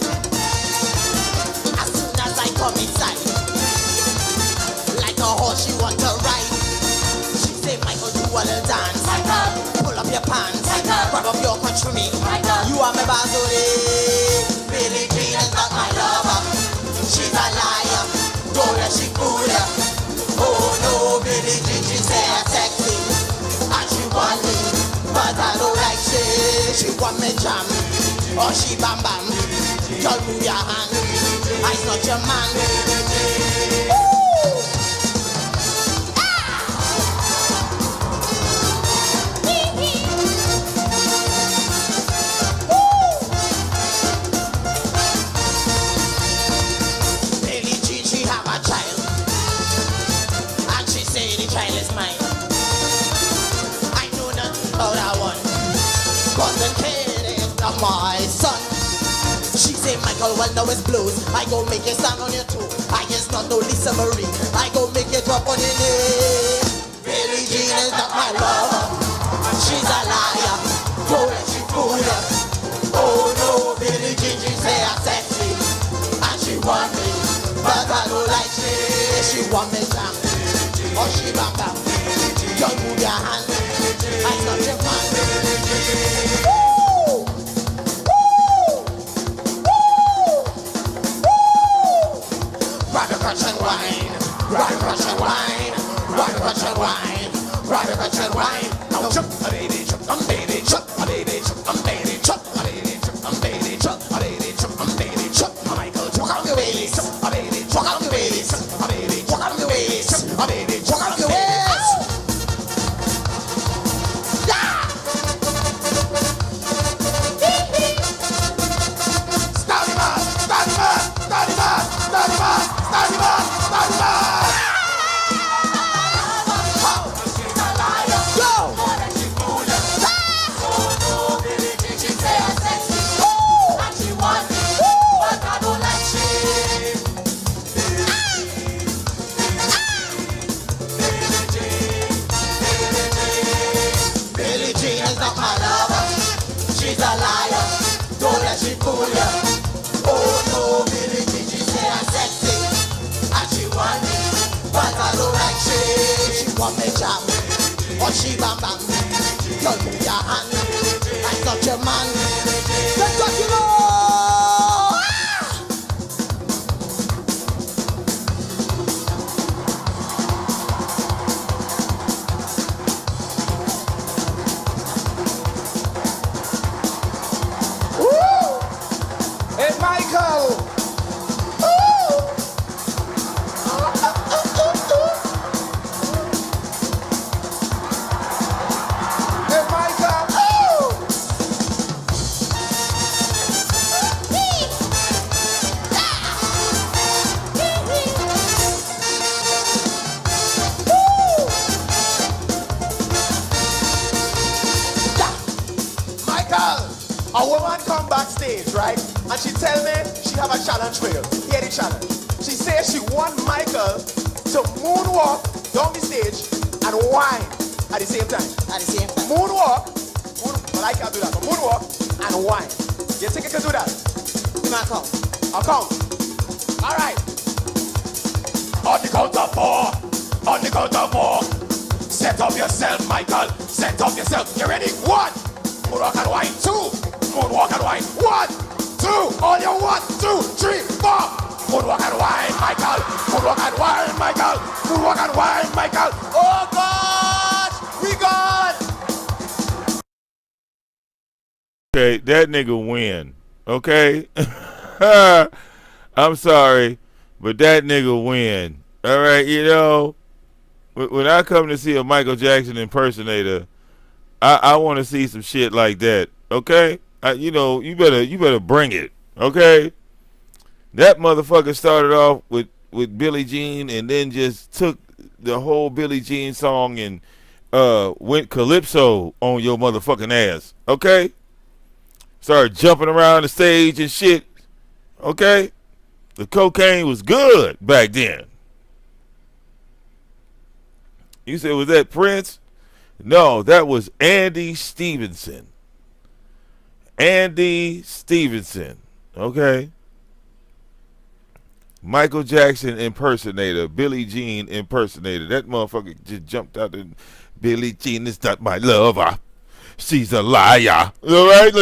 As soon as I come inside, like a horse she want to ride. She say, Michael, do a little dance. Michael, pull up your pants. Michael, grab up your crotch for me. Michael, you are my bazooka. Billie Jean is not my lover. She's a liar. Don't let she fool ya. Oh no, Billie Jean, she say I'm sexy. And she want me, but I don't like she. She want me jam, or she bam bam. Girl, move your hand, I's not your man. Ooh. Ah. Billie Jean, she have a child, and she say the child is mine. I know nothing about that one, but the kid is not my son. She say, Michael, well now it's blues. I go make you stand on your toe. I is not no Lisa Marie. I go make you drop on your knee. Billie Jean is not my lover. She's a liar. Don't let she fool ya. Oh no, Billie Jean, she say I'm sexy. And she want me, but I don't like she. She want me jam, or she bam bam. Don't move your hand, I's not your man. Woo! Rock a crutch and wine, rock a crutch and wine, rock a crutch and wine, rock a crutch and wine. Now jump, a baby, jump, baby, jump, a baby, jump, baby, jump, a baby, jump, baby, jump, a baby, jump, baby, jump. Michael, walk out your waist, a baby, walk out your waist, a baby, walk out your waist, a baby, walk out your waist. Billie Jean is not my lover. She's a liar. Don't let she fool ya. Oh no, Billie Jean, she say I'm sexy, and she want me, but I don't like she. She want me jam, or she bam bam. Don't move your hand, I got your man. Let's talk you know. Hey, Michael! Hey, Michael! Michael, a woman come backstage, right? And she tell me she have a challenge for you. Hear the challenge. She says she want Michael to moonwalk down the stage and whine at the same time. At the same time. Moonwalk. Well, I can't do that. But moonwalk and whine. You think you can do that? You might count. I'll count. All right. On the count of four. On the count of four. Set up yourself, Michael. Set up yourself. You ready? One. Moonwalk and whine. Two. Moonwalk and whine. One. Two. On your 1, 2, 3, 4. Moonwalk and whine, Michael. Moonwalk and whine, Michael. Moonwalk and whine, Michael. Oh God, we gone. Okay, that nigga win. Okay? I'm sorry, but that nigga win. All right, you know, when I come to see a Michael Jackson impersonator, I want to see some shit like that. Okay? You know, you better bring it. Okay? That motherfucker started off with Billie Jean and then just took the whole Billie Jean song and went calypso on your motherfucking ass. Okay? Started jumping around the stage and shit. Okay? The cocaine was good back then. You said, was that Prince? No, that was Andy Stevenson. Andy Stevenson. Okay? Michael Jackson impersonator, Billie Jean impersonator. That motherfucker just jumped out and Billie Jean is not my lover. She's a liar. All right?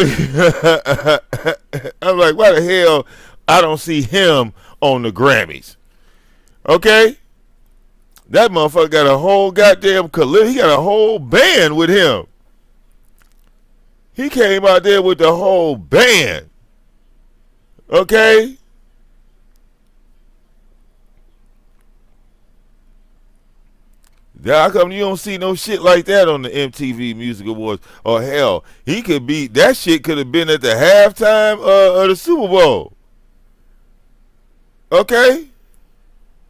I'm like, why the hell I don't see him on the Grammys? Okay? That motherfucker got a whole goddamn he got a whole band with him. He came out there with the whole band. Okay? How come you don't see no shit like that on the MTV Music Awards? Or hell, he could be, that shit could have been at the halftime of the Super Bowl. Okay?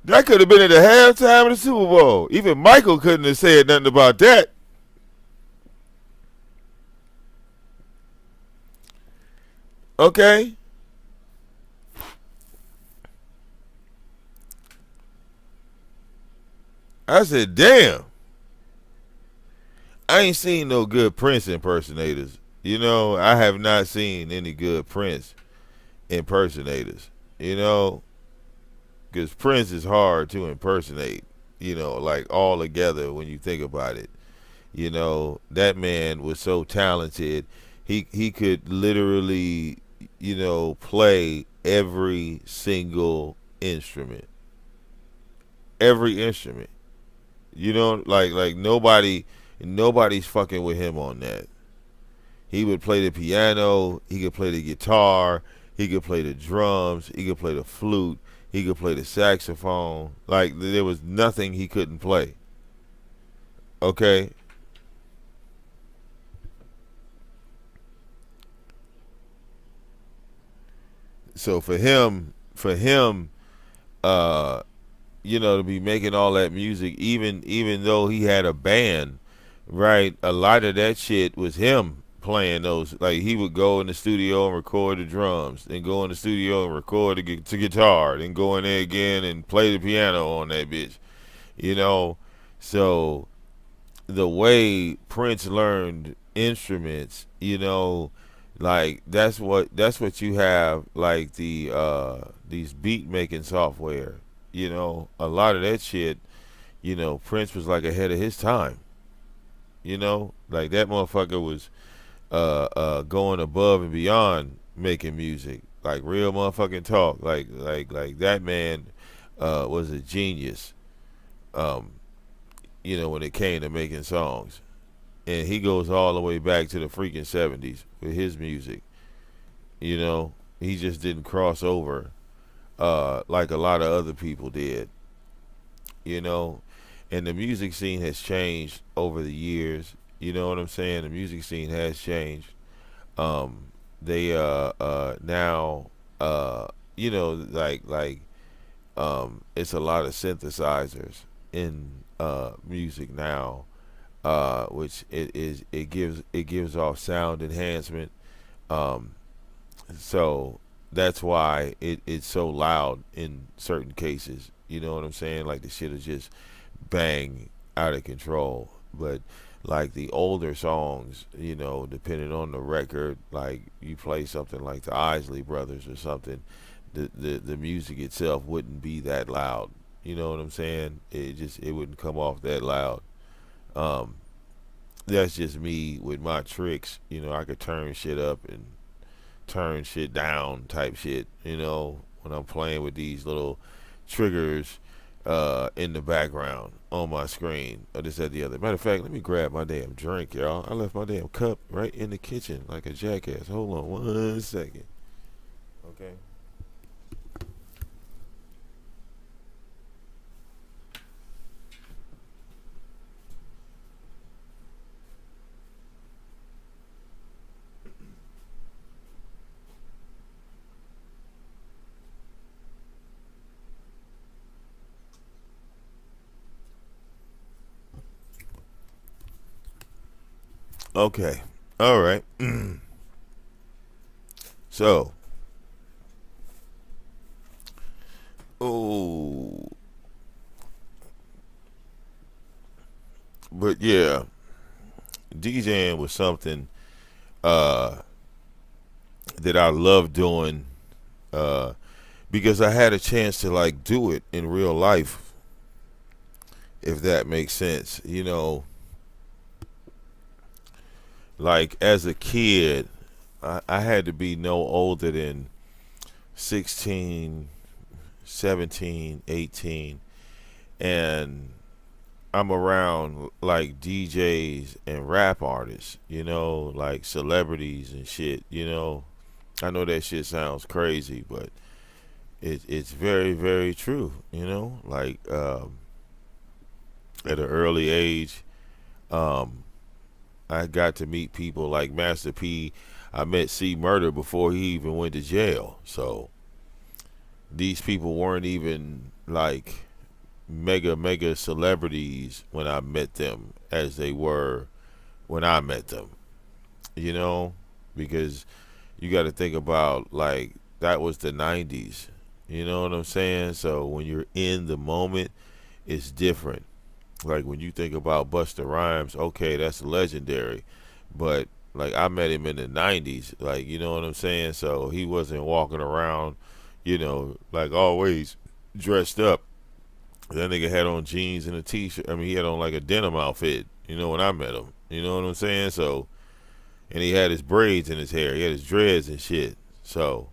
That could have been at the halftime of the Super Bowl. Even Michael couldn't have said nothing about that. Okay? I said, damn. I ain't seen no good Prince impersonators. You know, I have not seen any good Prince impersonators. You know, because Prince is hard to impersonate. You know, like all together when you think about it. You know, that man was so talented. He could literally, you know, play every single instrument. Every instrument. You know, like nobody's fucking with him on that. He would play the piano, he could play the guitar, he could play the drums, he could play the flute, he could play the saxophone. Like there was nothing he couldn't play. Okay? So for him, you know, to be making all that music, even though he had a band, right? A lot of that shit was him playing those. Like he would go in the studio and record the drums, then go in the studio and record the guitar, then go in there again and play the piano on that bitch. You know, so the way Prince learned instruments, you know, like that's what you have, like the these beat making software. You know, a lot of that shit, you know, Prince was like ahead of his time. You know, like that motherfucker was going above and beyond making music, like real motherfucking talk. Like that man was a genius. Um, when it came to making songs, and he goes all the way back to the freaking '70s with his music. He just didn't cross over like a lot of other people did. You know, and the music scene has changed over the years. You know what I'm saying? The music scene has changed. They now it's a lot of synthesizers in music now, which it gives off sound enhancement. Um, so that's why it's so loud in certain cases. You know what I'm saying? Like the shit is just bang out of control. But like the older songs, depending on the record, like you play something like the Isley Brothers or something, the music itself wouldn't be that loud. You know what I'm saying? It wouldn't come off that loud. Um, that's just me with my tricks. I could turn shit up and turn shit down type shit. When I'm playing with these little triggers in the background on my screen or this at the other. Matter of fact, let me grab my damn drink, y'all. I left my damn cup right in the kitchen like a jackass. Hold on 1 second. Okay. Okay. All right. So, oh, but yeah, DJing was something uh, that I love doing uh, because I had a chance to like do it in real life, if that makes sense. Like as a kid, I had to be no older than 16, 17, 18, and I'm around like DJs and rap artists, like celebrities and shit. I know that shit sounds crazy, but it's very, very true. Like at an early age, um, I got to meet people like Master P. I met C Murder before he even went to jail. So these people weren't even like mega celebrities when I met them as they were when I met them. Because you got to think about like that was the 90s. You know what I'm saying? So when you're in the moment, it's different. Like when you think about Busta Rhymes, okay, that's legendary. But like I met him in the 90s, like you know what I'm saying? So he wasn't walking around, like always dressed up. That nigga had on jeans and a t-shirt. I mean, he had on like a denim outfit, when I met him. You know what I'm saying? So, and he had his braids in his hair. He had his dreads and shit. So,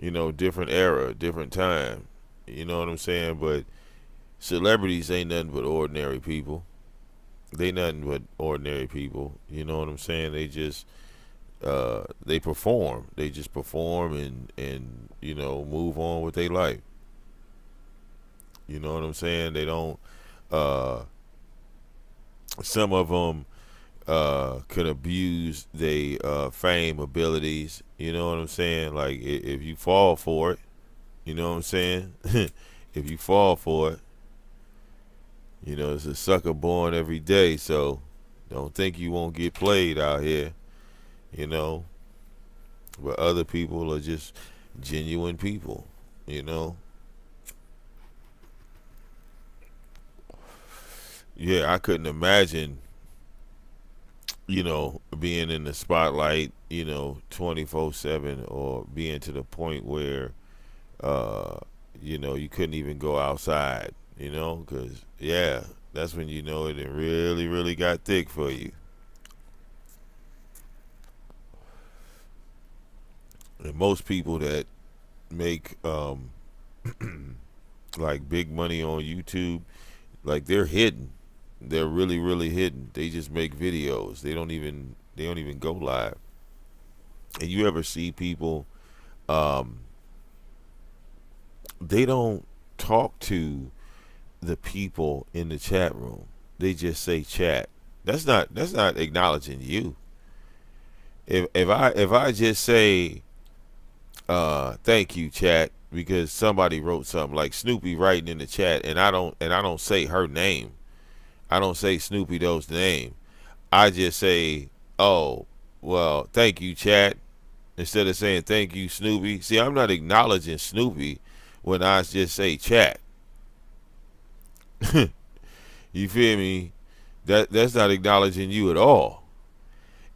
different era, different time. You know what I'm saying? But celebrities ain't nothing but ordinary people. They nothing but ordinary people. You know what I'm saying? They just they perform. They just perform and move on with their life. You know what I'm saying? They don't. Some of them could abuse their fame abilities. You know what I'm saying? Like if you fall for it, you know what I'm saying? If you fall for it, it's a sucker born every day. So don't think you won't get played out here. But other people are just genuine people. Yeah, I couldn't imagine, being in the spotlight, 24/7, or being to the point where, you couldn't even go outside, because, yeah, that's when it really, really got thick for you. And most people that make like big money on YouTube, like they're hidden. They're really, really hidden. They just make videos. They don't even go live. And you ever see people, um, they don't talk to the people in the chat room. They just say chat. That's not acknowledging you. If I just say thank you chat because somebody wrote something like Snoopy writing in the chat, and I don't say her name. I don't say Snoopy Doe's name. I just say, oh, well, thank you chat, instead of saying thank you Snoopy. See, I'm not acknowledging Snoopy when I just say chat. You feel me? That's not acknowledging you at all.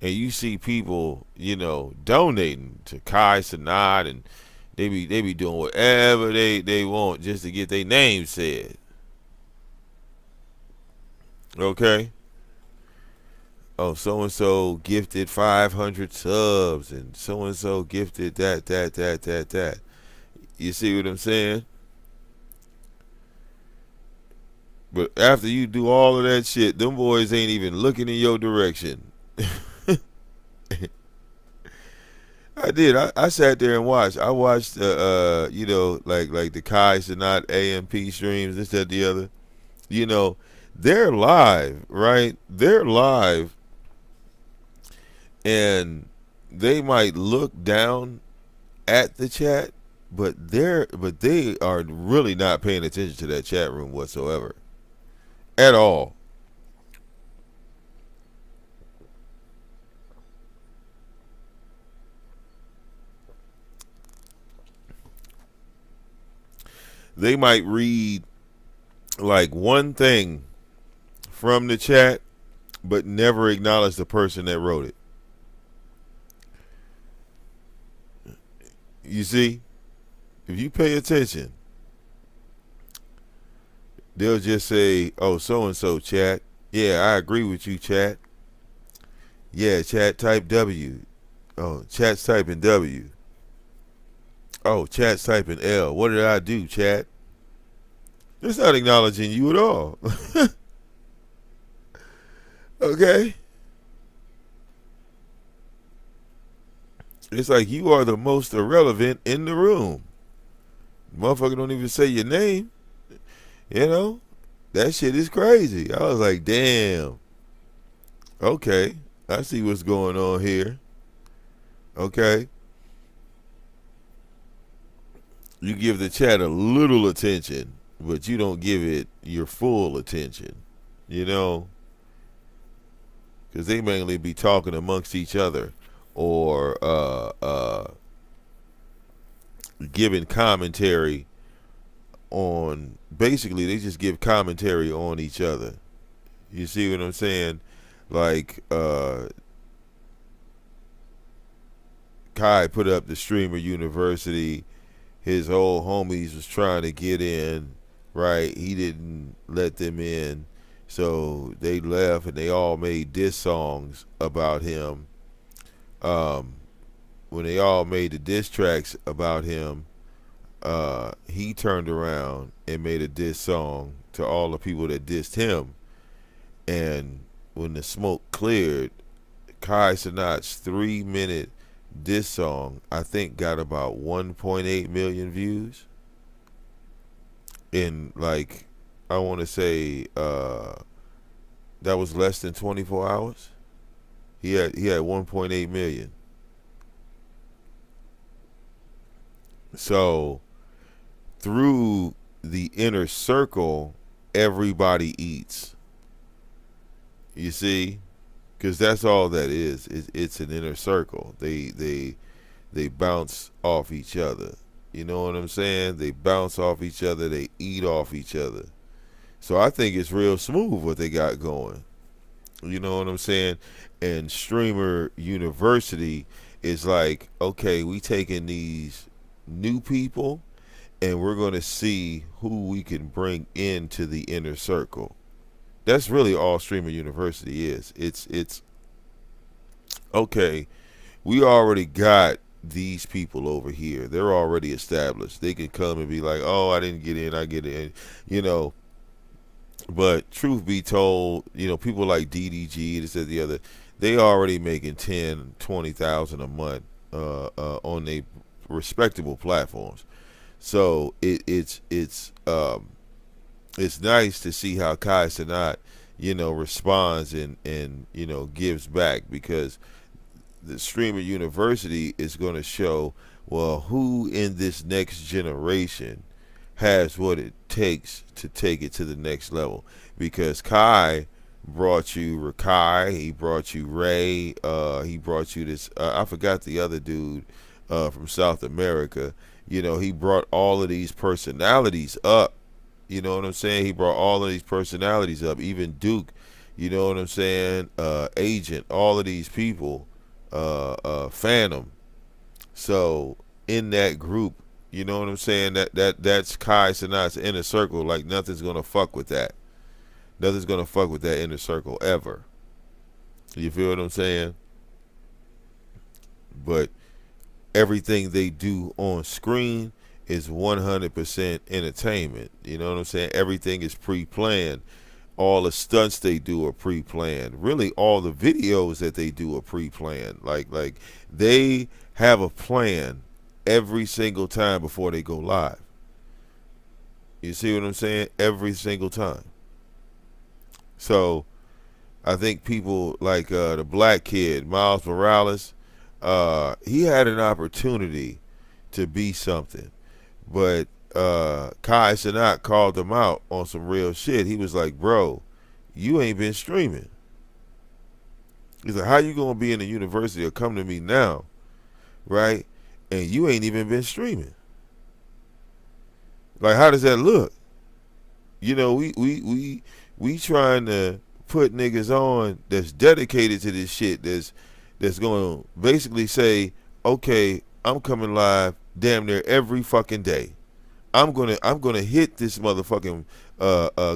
And you see people, donating to Kai Sanat, and they be doing whatever they want just to get their name said. Okay? Oh, so and so gifted 500 subs, and so and so gifted that. You see what I'm saying? But after you do all of that shit, them boys ain't even looking in your direction. I did. I sat there and watched. I watched, like the Kai Sanat AMP streams, this, that, the other. They're live, right? They're live, and they might look down at the chat, but they are really not paying attention to that chat room whatsoever, at all. They might read like one thing from the chat, but never acknowledge the person that wrote it. You see, if you pay attention, they'll just say, oh, so and so chat. Yeah, I agree with you, chat. Yeah, chat type W. Oh, chat's typing W. Oh, chat's typing L. What did I do, chat? It's not acknowledging you at all. Okay? It's like you are the most irrelevant in the room. Motherfucker don't even say your name. That shit is crazy. I was like, damn. Okay, I see what's going on here. Okay. You give the chat a little attention, but you don't give it your full attention, because they mainly be talking amongst each other, or giving commentary on, basically they just give commentary on each other. You see what I'm saying? Like Kai put up the Streamer University. His old homies was trying to get in, right? He didn't let them in, so they left, and they all made diss songs about him. When they all made the diss tracks about him, he turned around and made a diss song to all the people that dissed him. And when the smoke cleared, Kai Sanat's 3-minute diss song, I think, got about 1.8 million views in, like, I want to say that was less than 24 hours. He had 1.8 million. So through the inner circle, everybody eats. You see, because that's all that is. It's an inner circle. They bounce off each other. You know what I'm saying? They bounce off each other. They eat off each other. So I think it's real smooth what they got going. You know what I'm saying? And Streamer University is like, okay, we taking these new people, and we're going to see who we can bring into the inner circle. That's really all Streamer University is. It's okay, we already got these people over here. They're already established. They can come and be like, oh, I didn't get in, I get in, you know. But truth be told, you know, people like DDG, this and the other, they already making 10, 20,000 a month on their respectable platforms. So it's nice to see how Kai Cenat, you know, responds and you know, gives back, because the Streamer University is going to show, well, who in this next generation has what it takes to take it to the next level. Because Kai brought you Rakai, he brought you Ray, he brought you this, I forgot the other dude from South America. You know, he brought all of these personalities up. You know what I'm saying? He brought all of these personalities up. Even Duke, you know what I'm saying? Agent, all of these people, Phantom. So in that group, you know what I'm saying? That's Kai Cenat's inner circle. Like, nothing's gonna fuck with that. Nothing's gonna fuck with that inner circle ever. You feel what I'm saying? But everything they do on screen is 100% entertainment. You know what I'm saying? Everything is pre-planned. All the stunts they do are pre-planned. Really, all the videos that they do are pre-planned. Like they have a plan every single time before they go live. You see what I'm saying? Every single time. So I think people like the black kid, Miles Morales, he had an opportunity to be something. But Kai Cenat called him out on some real shit. He was like, bro, you ain't been streaming. He's like, how you gonna be in the university or come to me now, right? And you ain't even been streaming. Like, how does that look? You know, we trying to put niggas on that's dedicated to this shit, that's gonna basically say, okay, I'm coming live damn near every fucking day. I'm gonna hit this motherfucking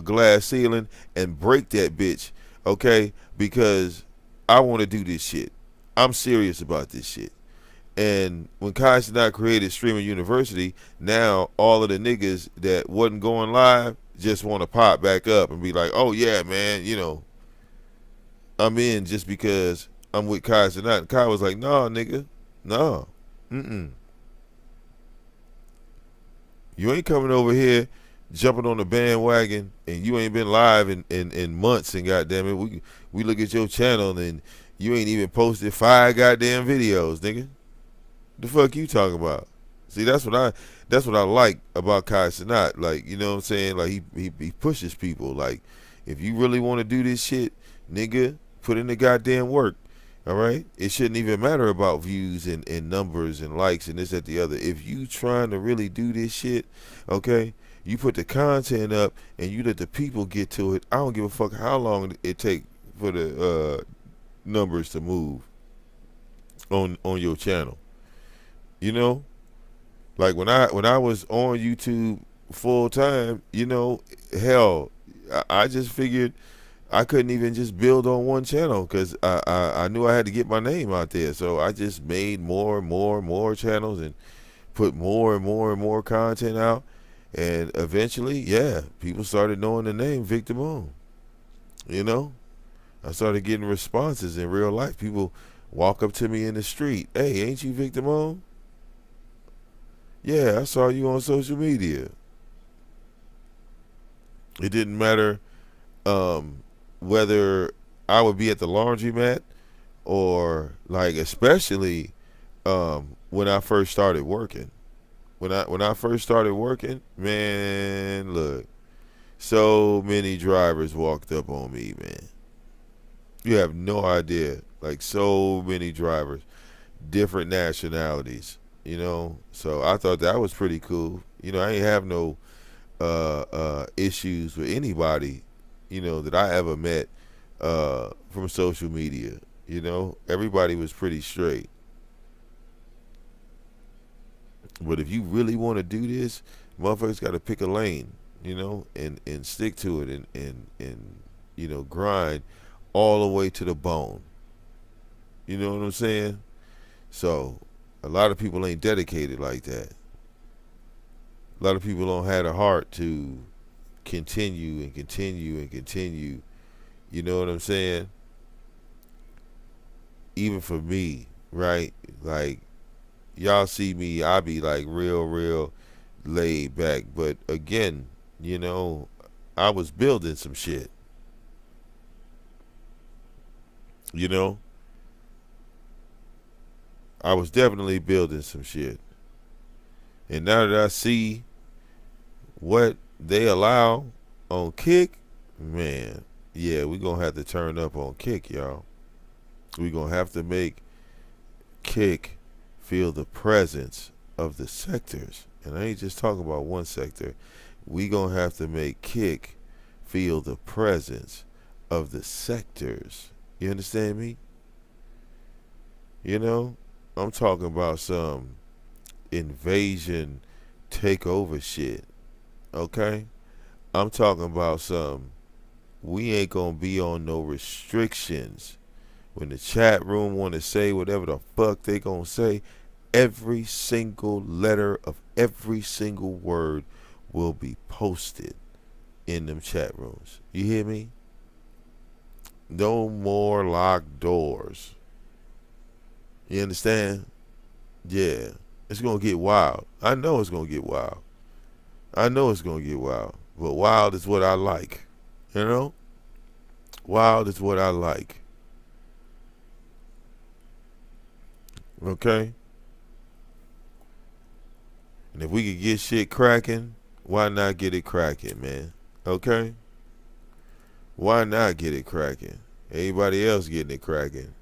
glass ceiling and break that bitch, okay? Because I want to do this shit. I'm serious about this shit. And when Kai Cenat created Streamer University, now all of the niggas that wasn't going live just want to pop back up and be like, oh yeah, man, you know, I'm in just because I'm with Kai Cenat. And Kai was like, nah, nigga, nah, you ain't coming over here jumping on the bandwagon, and you ain't been live in months, and goddamn it, we look at your channel and you ain't even posted 5 goddamn videos, nigga. The fuck you talking about? See, that's what I like about Kai Cenat. Like, you know what I'm saying? Like, he pushes people. Like, if you really want to do this shit, nigga, put in the goddamn work. All right? It shouldn't even matter about views and numbers and likes and this, that, the other. If you trying to really do this shit, okay, you put the content up and you let the people get to it. I don't give a fuck how long it take for the numbers to move on your channel. You know? Like, when I was on YouTube full time, you know, hell, I just figured I couldn't even just build on one channel, because I knew I had to get my name out there. So I just made more and more channels and put more and more content out. And eventually, yeah, people started knowing the name VicDamoane. You know? I started getting responses in real life. People walk up to me in the street. Hey, ain't you VicDamoane? Yeah, I saw you on social media. It didn't matter whether I would be at the laundromat or, like, especially when I first started working. When I first started working, man, look, so many drivers walked up on me, man. You have no idea. Like, so many drivers, different nationalities, you know. So I thought that was pretty cool. You know, I ain't have no issues with anybody, you know, that I ever met from social media. You know, everybody was pretty straight. But if you really want to do this, motherfuckers got to pick a lane, you know, and stick to it and you know, grind all the way to the bone. You know what I'm saying? So A lot of people ain't dedicated like that. A lot of people don't have the heart to continue and continue and continue. You know what I'm saying? Even for me, right? Like, y'all see me, I be like real laid back. But again, you know, I was building some shit. You know? I was definitely building some shit. And now that I see what they allow on Kick, man, yeah, we gonna have to turn up on Kick, y'all. We gonna have to make Kick feel the presence of the sectors. And I ain't just talking about one sector. We gonna have to make Kick feel the presence of the sectors. You understand me? You know? I'm talking about some invasion takeover shit. Okay? I'm talking about some, we ain't gonna be on no restrictions. When the chat room want to say whatever the fuck they gonna say, every single letter of every single word will be posted in them chat rooms. You hear me? No more locked doors. You understand? Yeah. It's gonna get wild. I know it's gonna get wild. I know it's gonna get wild. But wild is what I like. You know? Wild is what I like. Okay? And if we could get shit cracking, why not get it cracking, man? Okay? Why not get it cracking? Anybody else getting it cracking?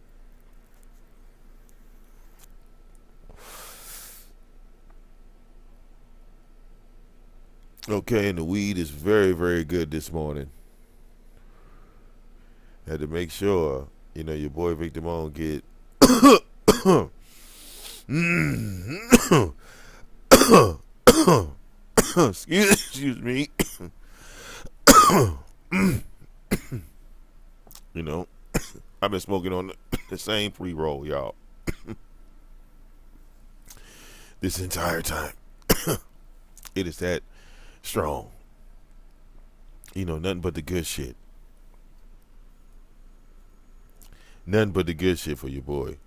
Okay, and the weed is very good this morning. Had to make sure, you know, your boy VicDamoane get excuse me. You know, I've been smoking on the same pre-roll, y'all, this entire time. It is that strong. You know, nothing but the good shit. Nothing but the good shit for your boy.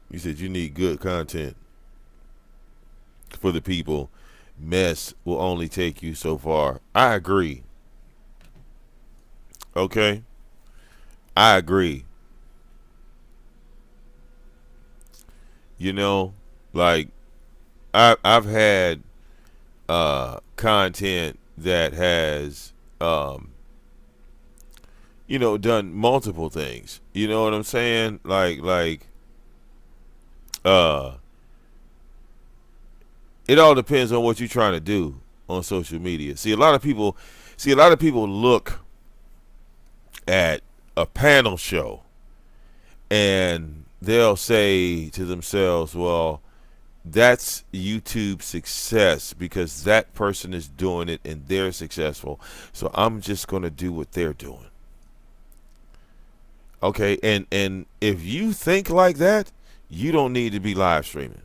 You said you need good content for the people. Mess will only take you so far. I agree. Okay? I agree. You know, like, I've had content that has you know, done multiple things. You know what I'm saying? Like it all depends on what you're trying to do on social media. See, a lot of people look at a panel show and they'll say to themselves, well, that's YouTube success because that person is doing it and they're successful. So I'm just going to do what they're doing. Okay, and if you think like that, you don't need to be live streaming.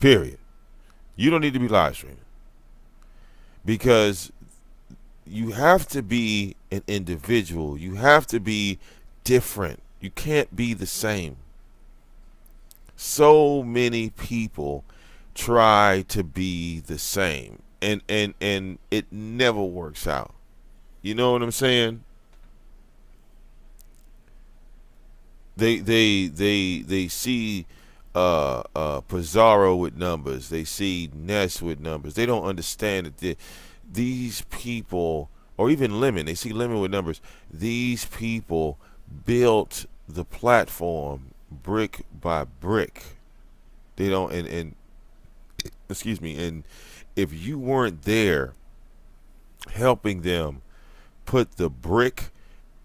Period. You don't need to be live streaming. Because you have to be an individual. You have to be different. You can't be the same. So many people try to be the same. And it never works out. You know what I'm saying? They see Pizarro with numbers. They see Ness with numbers. They don't understand that these people, or even Lemon, they see Lemon with numbers. These people built the platform brick by brick. They don't, and excuse me, and if you weren't there helping them put the brick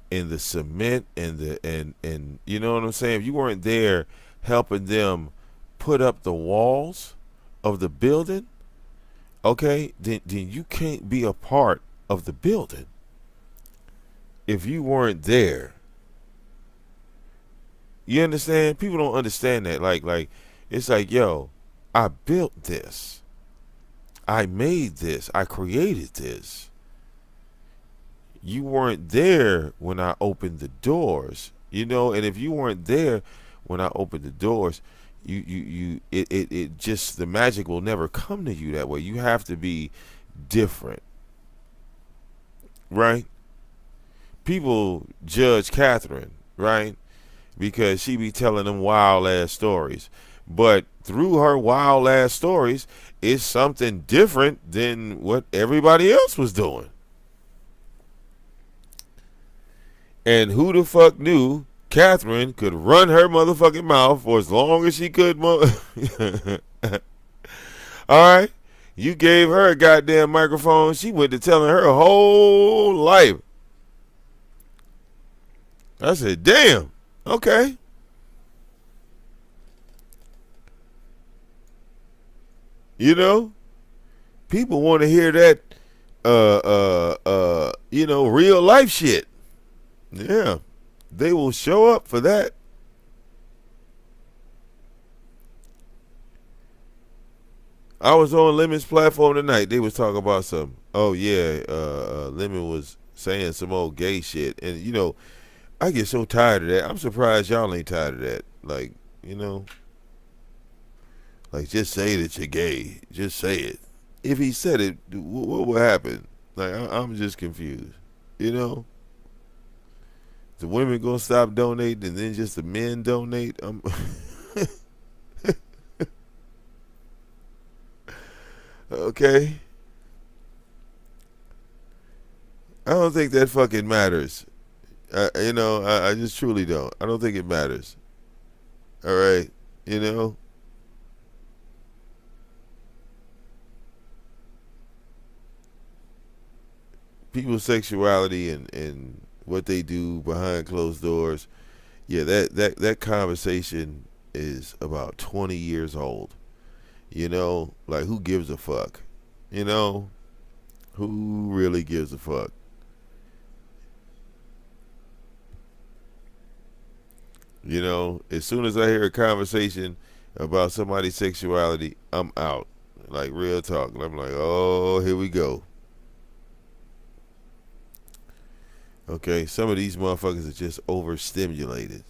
in the cement and and you know what I'm saying, if you weren't there helping them put up the walls of the building, okay, then you can't be a part of the building. if you weren't there. You understand? People don't understand that. Like it's like, yo, I built this. I made this. I created this. You weren't there when I opened the doors. And if you weren't there when I opened the doors, it just, the magic will never come to you that way. You have to be different. Right? People judge Catherine, right? Because she be telling them wild ass stories. But through her wild ass stories, it's something different than what everybody else was doing. And who the fuck knew Catherine could run her motherfucking mouth for as long as she could? Alright? You gave her a goddamn microphone. She went to telling her whole life. I said, damn. Okay. People want to hear that real life shit. Yeah. They will show up for that. I was on Lemon's platform tonight. They was talking about some, oh yeah, Lemon was saying some old gay shit. And I get so tired of that. I'm surprised y'all ain't tired of that. Like, like, just say that you're gay. Just say it. If he said it, what would happen? Like, I'm just confused. The women gonna stop donating and then just the men donate? Okay. I don't think that fucking matters. I just truly don't. I don't think it matters. All right. People's sexuality and what they do behind closed doors. Yeah, that conversation is about 20 years old. Like, who gives a fuck? Who really gives a fuck? As soon as I hear a conversation about somebody's sexuality, I'm out. Like, real talk. I'm like, oh, here we go. Okay, some of these motherfuckers are just overstimulated.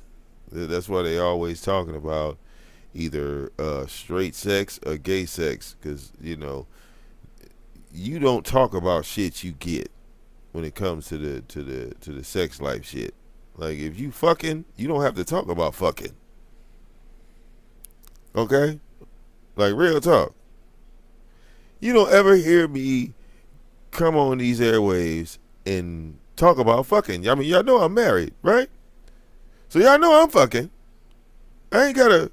That's why they always talking about either straight sex or gay sex, because you don't talk about shit you get when it comes to the sex life shit. Like, if you fucking, you don't have to talk about fucking. Okay? Like, real talk. You don't ever hear me come on these airwaves and talk about fucking. I mean, y'all know I'm married, right? So y'all know I'm fucking. I ain't gotta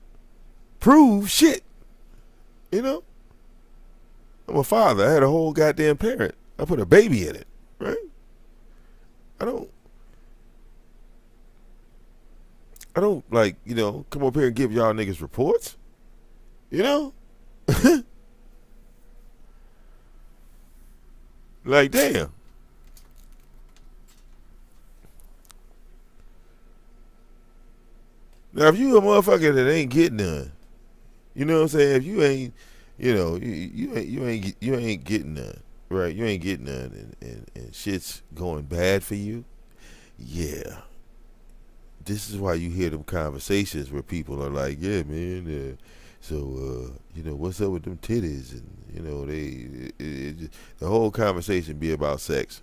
prove shit. I'm a father. I had a whole goddamn parent. I put a baby in it, right? I don't like, come up here and give y'all niggas reports. Like, damn. Now, if you a motherfucker that ain't getting none, you know what I'm saying? If you ain't, you ain't getting none, right? You ain't getting none, and shit's going bad for you. Yeah. This is why you hear them conversations where people are like, yeah, man, what's up with them titties? And, the whole conversation be about sex.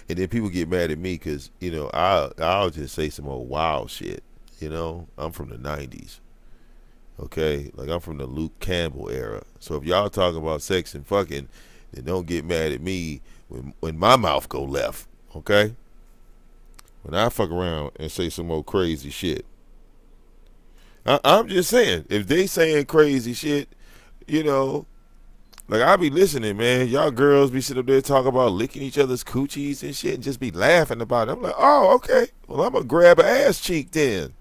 And then people get mad at me because, I'll just say some old wild shit. I'm from the 90s. Okay? Like, I'm from the Luke Campbell era. So if y'all talk about sex and fucking, then don't get mad at me when my mouth go left. Okay? When I fuck around and say some old crazy shit. I'm just saying, if they saying crazy shit, like, I be listening, man. Y'all girls be sitting up there talking about licking each other's coochies and shit and just be laughing about it. I'm like, oh, okay. Well, I'm going to grab an ass cheek then,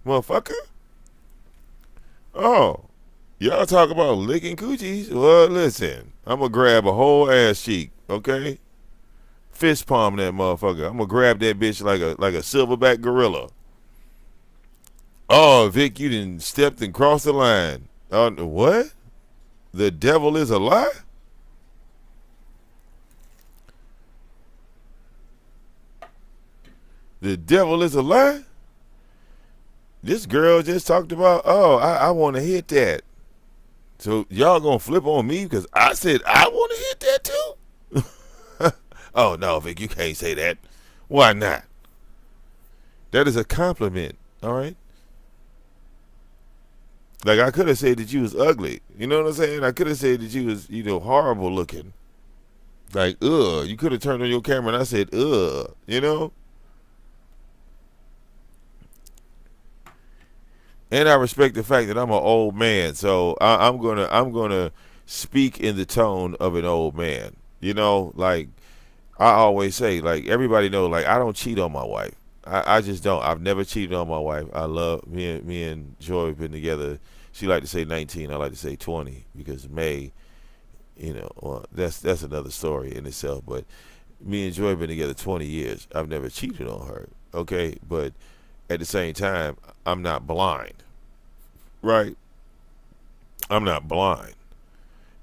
motherfucker. Oh, y'all talk about licking coochies? Well, listen, I'm going to grab a whole ass cheek, okay? Fist palm that motherfucker. I'm gonna grab that bitch like a silverback gorilla. Oh, Vic, you done stepped and crossed the line. What? The devil is a lie? The devil is a lie? This girl just talked about, oh, I want to hit that. So y'all gonna flip on me because I said I want to hit that too? Oh, no, Vic, you can't say that. Why not? That is a compliment, all right? Like, I could have said that you was ugly. You know what I'm saying? I could have said that you was, horrible looking. Like, ugh. You could have turned on your camera and I said, ugh. You know? And I respect the fact that I'm an old man. So I'm gonna speak in the tone of an old man. You know, like I always say, like everybody knows, like I don't cheat on my wife. I just don't. I've never cheated on my wife. I love me and Joy have been together. She like to say 19. I like to say 20 because May, well, that's another story in itself. But me and Joy have been together 20 years. I've never cheated on her. Okay, but at the same time, I'm not blind. Right? I'm not blind.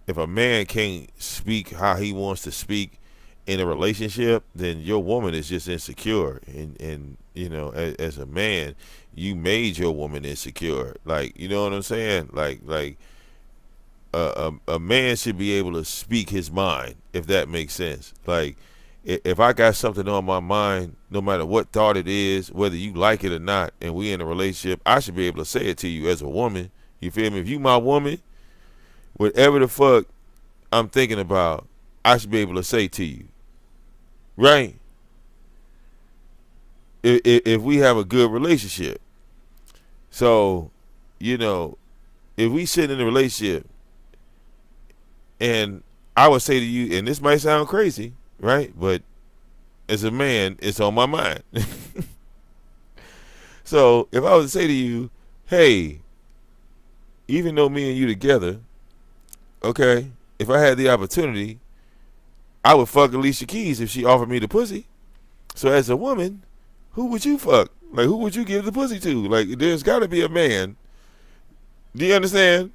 If a man can't speak how he wants to speak in a relationship, then your woman is just insecure. And as a man, you made your woman insecure. Like, you know what I'm saying? Like a man should be able to speak his mind, if that makes sense. Like, if I got something on my mind, no matter what thought it is, whether you like it or not, and we in a relationship, I should be able to say it to you as a woman. You feel me? If you my woman, whatever the fuck I'm thinking about, I should be able to say to you. Right? If we have a good relationship. So, if we sit in a relationship and I would say to you, and this might sound crazy, right? But as a man, it's on my mind. So if I was to say to you, hey, even though me and you together, okay, if I had the opportunity, I would fuck Alicia Keys if she offered me the pussy. So as a woman, who would you fuck? Like, who would you give the pussy to? Like, there's got to be a man. Do you understand?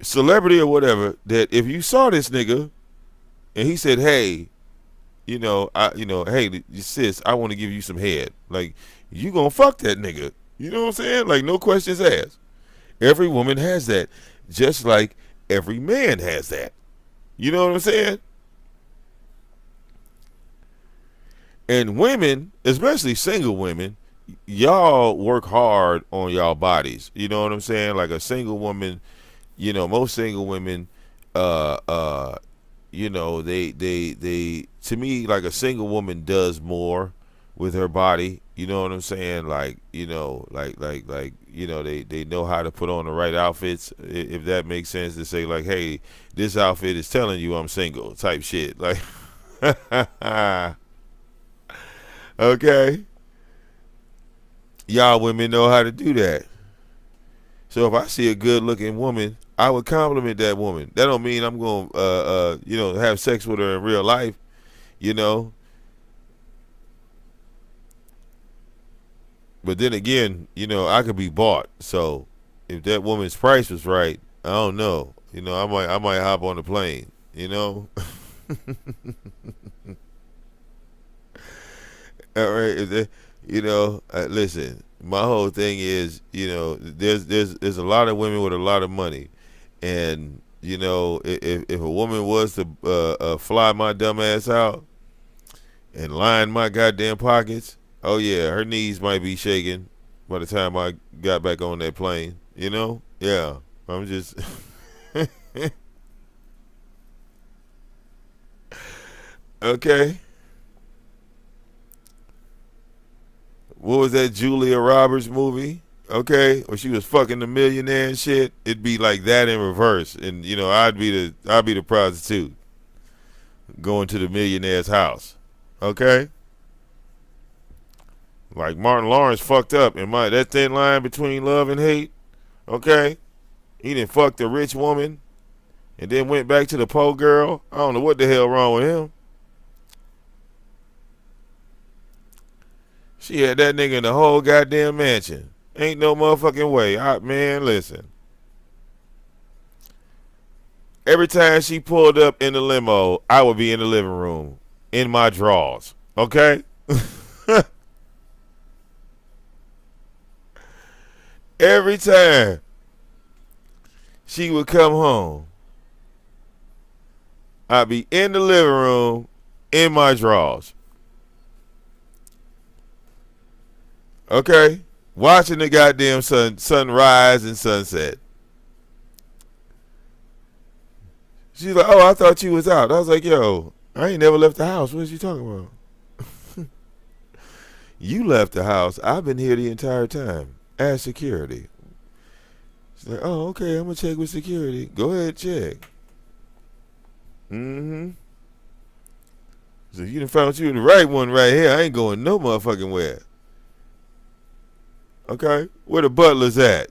Celebrity or whatever, that if you saw this nigga and he said, hey, hey, sis, I want to give you some head. Like, you gonna fuck that nigga. You know what I'm saying? Like, no questions asked. Every woman has that, just like every man has that. You know what I'm saying? And women, especially single women, y'all work hard on y'all bodies. You know what I'm saying? Like a single woman, most single women, they to me, like a single woman does more with her body. You know what I'm saying? Like, they know how to put on the right outfits, if that makes sense, to say like, hey, this outfit is telling you I'm single type shit. Like, okay. Y'all women know how to do that. So if I see a good looking woman, I would compliment that woman. That don't mean I'm going to, have sex with her in real life, But then again, I could be bought. So if that woman's price was right, I don't know. I might hop on the plane, All right. Listen, my whole thing is, there's a lot of women with a lot of money. And, if a woman was to fly my dumb ass out and line my goddamn pockets, oh yeah, her knees might be shaking by the time I got back on that plane. Yeah, I'm just okay. What was that Julia Roberts movie? Okay, when she was fucking the millionaire and shit, it'd be like that in reverse, and I'd be the prostitute going to the millionaire's house. Okay. Like Martin Lawrence fucked up in that thin line between love and hate. Okay, he done fucked a rich woman and then went back to the poor girl. I don't know what the hell wrong with him. She had that nigga in the whole goddamn mansion. Ain't no motherfucking way. Man, listen. Every time she pulled up in the limo, I would be in the living room in my drawers. Okay? Every time she would come home, I'd be in the living room in my drawers. Okay? Watching the goddamn sunrise and sunset. She's like, oh, I thought you was out. I was like, yo, I ain't never left the house. What is you talking about? You left the house. I've been here the entire time. Ask security. She's like, oh, okay, I'm going to check with security. Go ahead, check. Mm-hmm. So you done found you the right one right here. I ain't going no motherfucking where. Okay? Where the butlers at?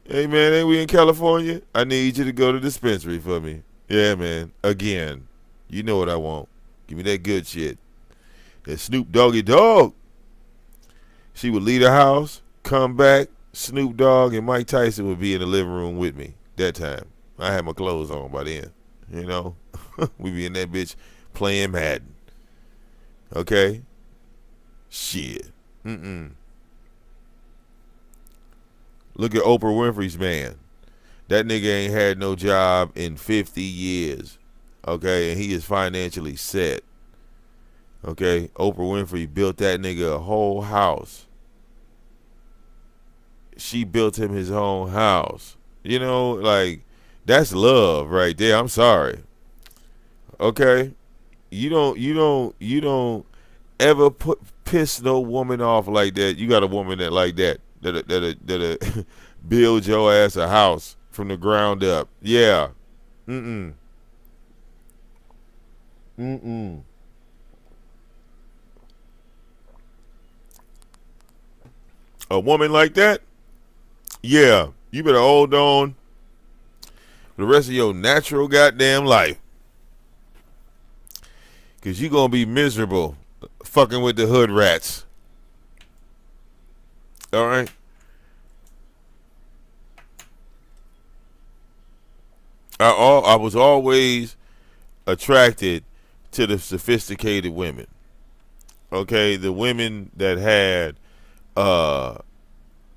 Hey, man, ain't we in California? I need you to go to the dispensary for me. Yeah, man. Again. You know what I want. Give me that good shit. That Snoop Doggy Dogg. She would leave the house, come back, Snoop Dogg and Mike Tyson would be in the living room with me that time. I had my clothes on by then. You know? We be in that bitch playing Madden. Okay? Shit. Look at Oprah Winfrey's man. That nigga ain't had no job in 50 years. Okay? And he is financially set. Okay? Oprah Winfrey built that nigga a whole house. She built him his own house. You know, like, that's love right there. I'm sorry. Okay? You don't ever piss no woman off like that. You got a woman that like that build your ass a house from the ground up. Yeah. A woman like that? Yeah. You better hold on for the rest of your natural goddamn life. Because you're going to be miserable fucking with the hood rats. All right? I was always attracted to the sophisticated women. Okay? The women that had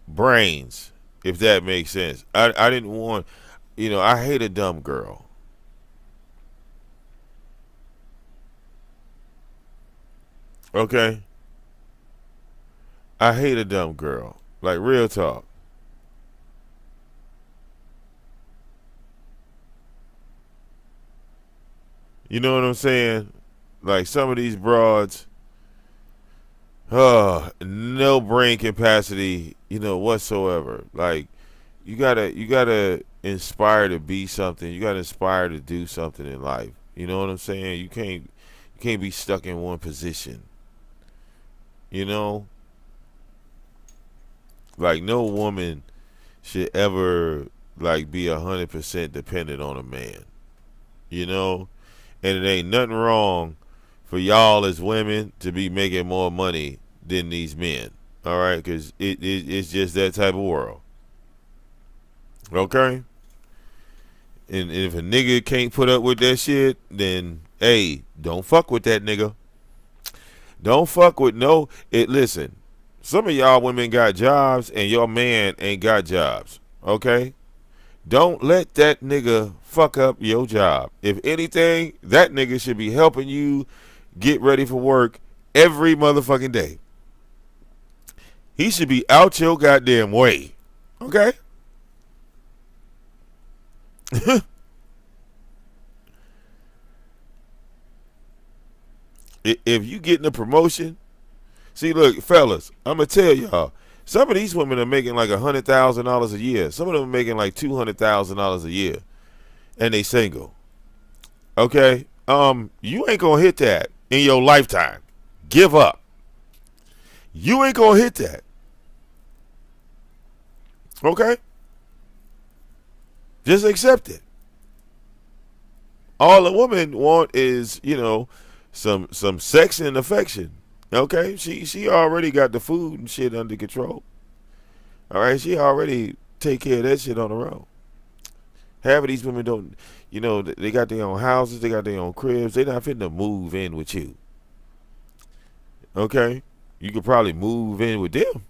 brains, if that makes sense. I didn't want, I hate a dumb girl. Okay? I hate a dumb girl. Like, real talk. You know what I'm saying? Like, some of these broads, no brain capacity, whatsoever. Like, you gotta inspire to be something. You gotta inspire to do something in life. You know what I'm saying? You can't be stuck in one position. Like, no woman should ever like be 100% dependent on a man. And it ain't nothing wrong for y'all as women to be making more money than these men. All right, because it's just that type of world. Okay. And if a nigga can't put up with that shit, then hey, don't fuck with that nigga. Don't fuck with listen, some of y'all women got jobs and your man ain't got jobs. Okay? Don't let that nigga fuck up your job. If anything, that nigga should be helping you get ready for work every motherfucking day. He should be out your goddamn way. Okay? If you getting a promotion, see, look, fellas, I'm gonna tell y'all, some of these women are making like $100,000 a year. Some of them are making like $200,000 a year, and they single. Okay, you ain't gonna hit that in your lifetime. Give up. You ain't gonna hit that. Okay, just accept it. All a woman want is, some sex and affection. Okay, she already got the food and shit under control. All right, she already take care of that shit on her own. Half of these women don't, they got their own houses, they got their own cribs. They not finna move in with you. Okay, you could probably move in with them.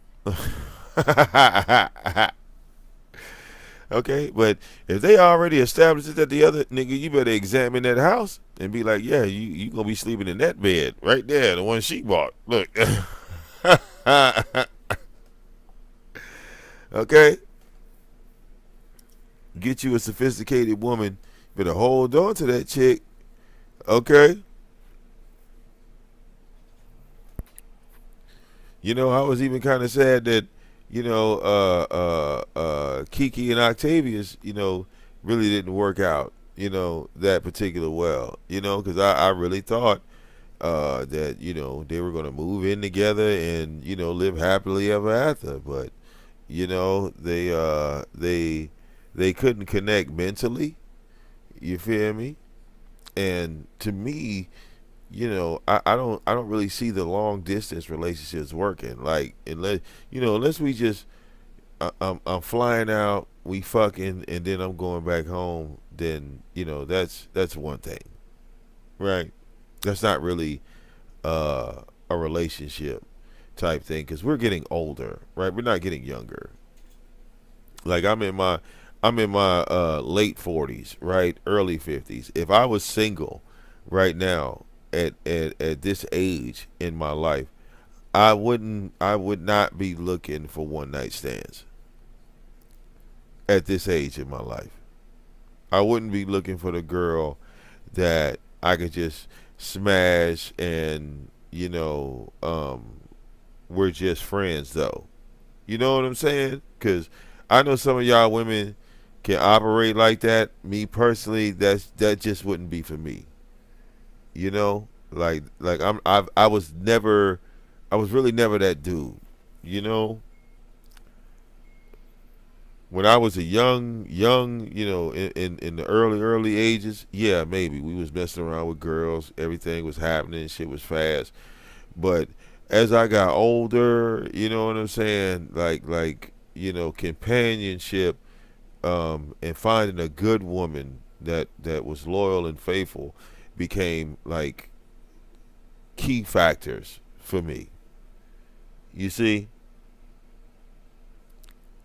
Okay, but if they already established it that the other nigga, you better examine that house and be like, yeah, you gonna be sleeping in that bed right there, the one she bought. Look. Okay, get you a sophisticated woman. Better hold on to that chick. Okay. I was even kind of sad that, Kiki and Octavius, really didn't work out, that particular well, because I really thought that, they were going to move in together and, live happily ever after. But, they couldn't connect mentally. You feel me? And to me, I don't really see the long distance relationships working. Like unless we just I'm flying out, we fucking, and then I'm going back home. Then that's one thing, right? That's not really a relationship type thing because we're getting older, right? We're not getting younger. Like I'm in my late 40s, right? Early 50s. If I was single right now at this age in my life, I would not be looking for one night stands at this age in my life. I wouldn't be looking for the girl that I could just smash and we're just friends though. You know what I'm saying? Because I know some of y'all women can operate like that. Me personally, that just wouldn't be for me. Like I was really never that dude. You know, when I was a young, in the early ages, yeah, maybe we was messing around with girls. Everything was happening. Shit was fast. But as I got older, you know what I'm saying? Companionship, and finding a good woman that was loyal and faithful became like key factors for me. You see,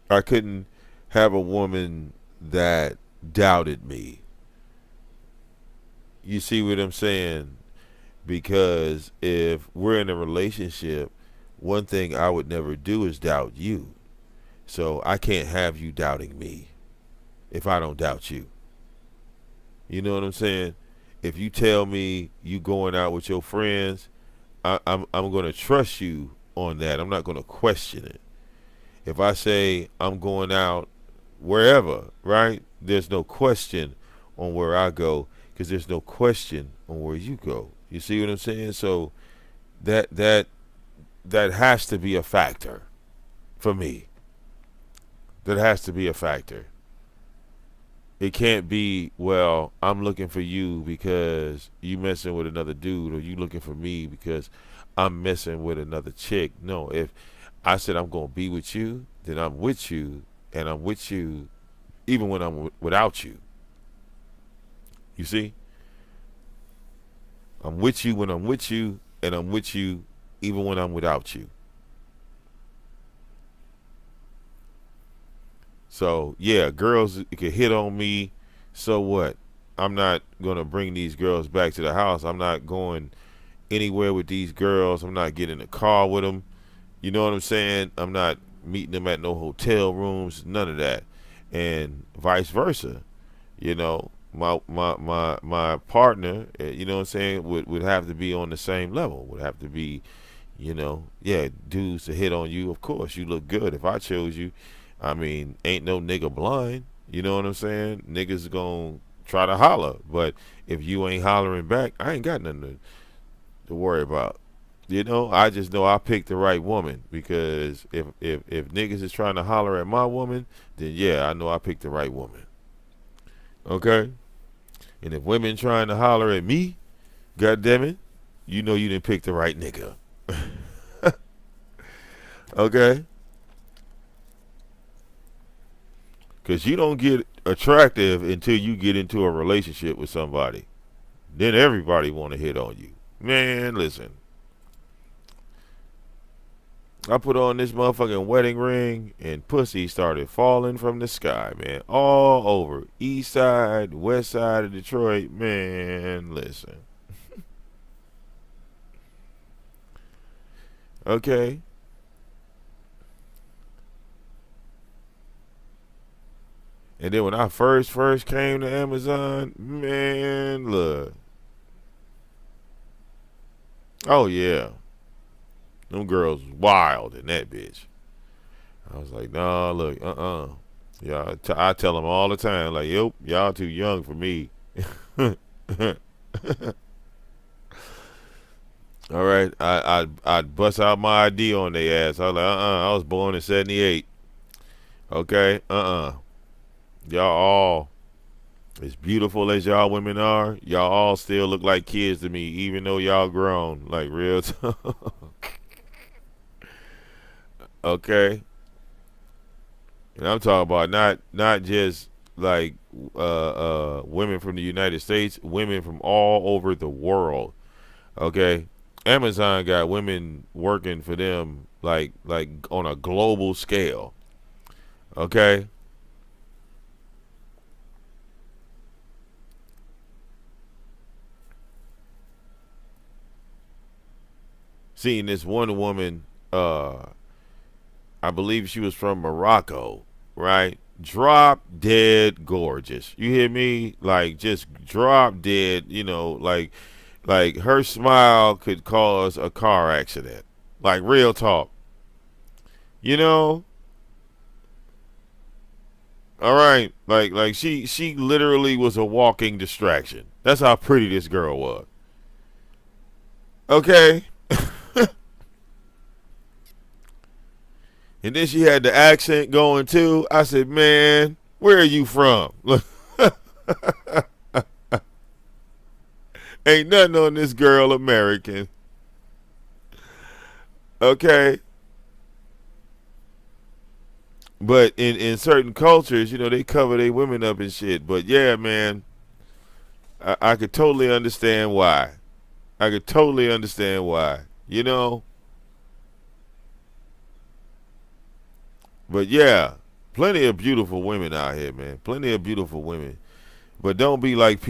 I couldn't have a woman that doubted me. You see what I'm saying? Because if we're in a relationship, one thing I would never do is doubt you. So I can't have you doubting me if I don't doubt you. You know what I'm saying? If you tell me you going out with your friends, I'm going to trust you on that. I'm not going to question it. If I say I'm going out wherever, right? There's no question on where I go because there's no question on where you go. You see what I'm saying? So that has to be a factor for me. That has to be a factor. It can't be, well, I'm looking for you because you messing with another dude, or you looking for me because I'm messing with another chick. No, if I said I'm going to be with you, then I'm with you, and I'm with you even when I'm without you. You see? I'm with you when I'm with you, and I'm with you even when I'm without you. So, yeah, girls can hit on me. So what? I'm not going to bring these girls back to the house. I'm not going anywhere with these girls. I'm not getting in a car with them. You know what I'm saying? I'm not meeting them at no hotel rooms, none of that. And vice versa. My partner, you know what I'm saying, would have to be on the same level. Would have to be, yeah, dudes to hit on you. Of course, you look good. If I chose you, I mean, ain't no nigga blind. You know what I'm saying? Niggas gonna try to holler, but if you ain't hollering back, I ain't got nothing to worry about. I just know I picked the right woman, because if niggas is trying to holler at my woman, then yeah, I know I picked the right woman. Okay? And if women trying to holler at me, God damn it, you know you didn't pick the right nigga. Okay? Because you don't get attractive until you get into a relationship with somebody. Then everybody want to hit on you. Man, listen. I put on this motherfucking wedding ring and pussy started falling from the sky, man. All over. East side, west side of Detroit. Man, listen. Okay. And then when I first came to Amazon, man, look. Oh yeah. Them girls wild in that bitch. I was like, nah, look, Yeah, I tell them all the time, like, yep, y'all too young for me. All right, I'd bust out my ID on their ass. I was like, I was born in '78. Okay, y'all all, as beautiful as y'all women are, y'all all still look like kids to me, even though y'all grown. Like real talk. Okay. And I'm talking about not just like women from the United States, women from all over the world. Okay, Amazon got women working for them like on a global scale. Okay. Seeing this one woman, I believe she was from Morocco, right? Drop dead gorgeous. You hear me? Like just drop dead, like her smile could cause a car accident. Like real talk. You know? All right. Like she literally was a walking distraction. That's how pretty this girl was. Okay? And then she had the accent going too. I said, man, where are you from? Ain't nothing on this girl American. Okay. But in certain cultures, they cover their women up and shit. But yeah, man, I could totally understand why. I could totally understand why. But yeah, plenty of beautiful women out here, man. Plenty of beautiful women. But don't be like PA.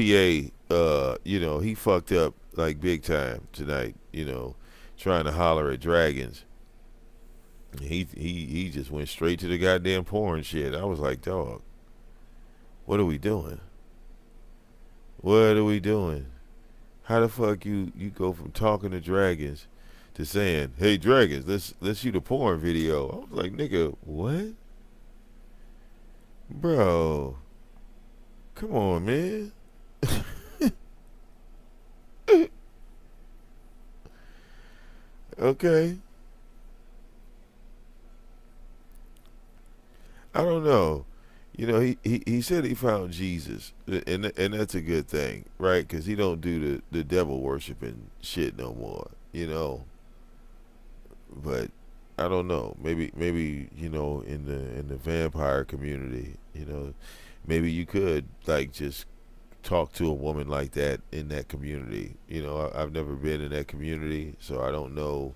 He fucked up like big time tonight. Trying to holler at dragons. He just went straight to the goddamn porn shit. I was like, dog, what are we doing? What are we doing? How the fuck you go from talking to dragons to saying, hey dragons, let's shoot a porn video? I was like, nigga, what? Bro, come on, man. Okay. I don't know. He said he found Jesus, and that's a good thing, right? Because he don't do the devil worshiping shit no more, But I don't know. Maybe in the vampire community, maybe you could like just talk to a woman like that in that community. I've never been in that community, so I don't know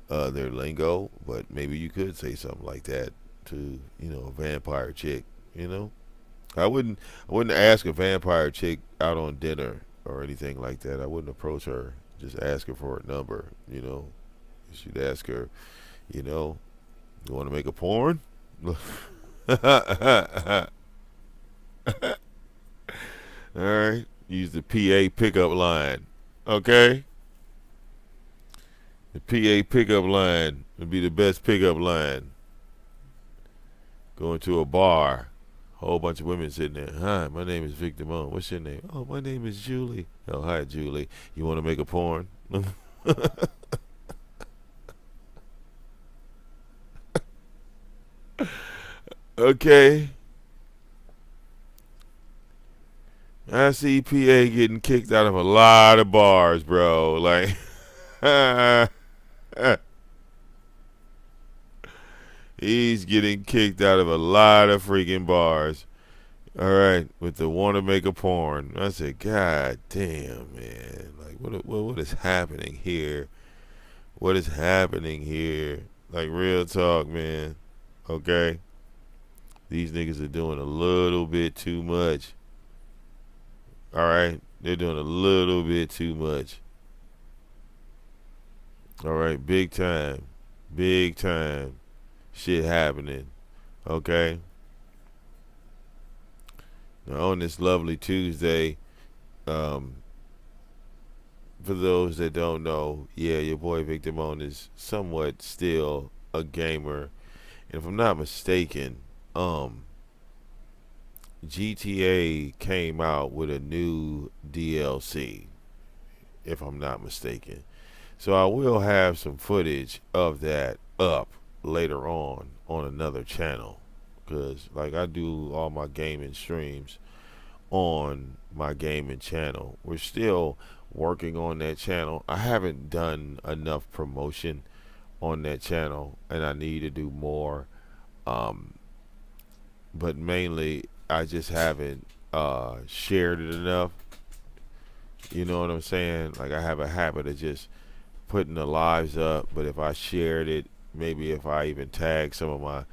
their lingo. But maybe you could say something like that to a vampire chick. I wouldn't ask a vampire chick out on dinner or anything like that. I wouldn't approach her. Just ask her for a number. She'd ask her, you want to make a porn? All right. Use the PA pickup line. Okay? The PA pickup line would be the best pickup line. Going to a bar. Whole bunch of women sitting there. Hi, my name is VicDamoane. What's your name? Oh, my name is Julie. Oh, hi, Julie. You want to make a porn? Okay. I see PA getting kicked out of a lot of bars, bro. Like, He's getting kicked out of a lot of freaking bars. All right, with the want to make a porn. I said, God damn, man. Like, what is happening here? What is happening here? Like, real talk, man. Okay? These niggas are doing a little bit too much. All right? They're doing a little bit too much. All right? Big time. Big time shit happening. Okay? Now, on this lovely Tuesday, for those that don't know, yeah, your boy VicDamoane is somewhat still a gamer. And if I'm not mistaken, GTA came out with a new DLC, if I'm not mistaken. So I will have some footage of that up later on another channel. Because, like, I do all my gaming streams on my gaming channel. We're still working on that channel. I haven't done enough promotion on that channel, and I need to do more. But mainly, I just haven't shared it enough. You know what I'm saying? Like, I have a habit of just putting the lives up, but if I shared it, maybe if I even tag some of my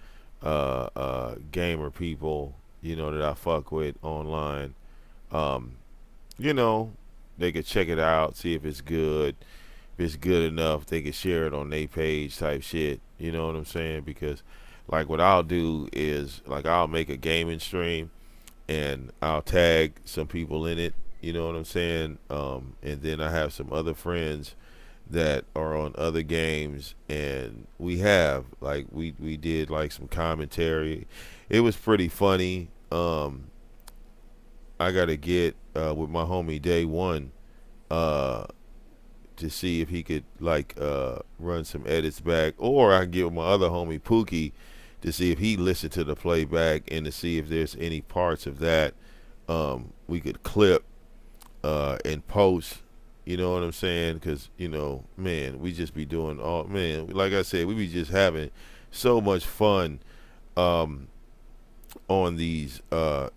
gamer people, you know, that I fuck with online, you know, they could check it out, see if it's good. If it's good enough, they could share it on their page type shit. You know what I'm saying? Because, like, what I'll do is, like, I'll make a gaming stream and I'll tag some people in it. You know what I'm saying? And then I have some other friends that are on other games, and we have, like, we did like some commentary. It was pretty funny. I gotta get with my homie Day One to see if he could, like, run some edits back, or I can get with my other homie Pookie to see if he listened to the playback and to see if there's any parts of that we could clip and post. You know what I'm saying? Because, you know, man, we just be doing all, man, like I said, we be just having so much fun on these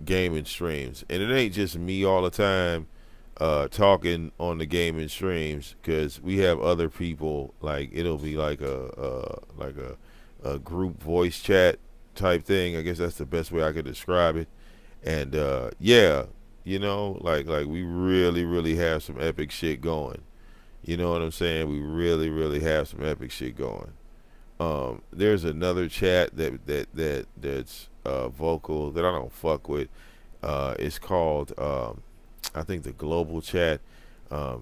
gaming streams. And it ain't just me all the time talking on the gaming streams, because we have other people. Like, it'll be like a group voice chat type thing. I guess that's the best way I could describe it. And yeah, you know, like we really have some epic shit going. You know what I'm saying? We really have some epic shit going. There's another chat that's vocal that I don't fuck with. It's called I think the global chat,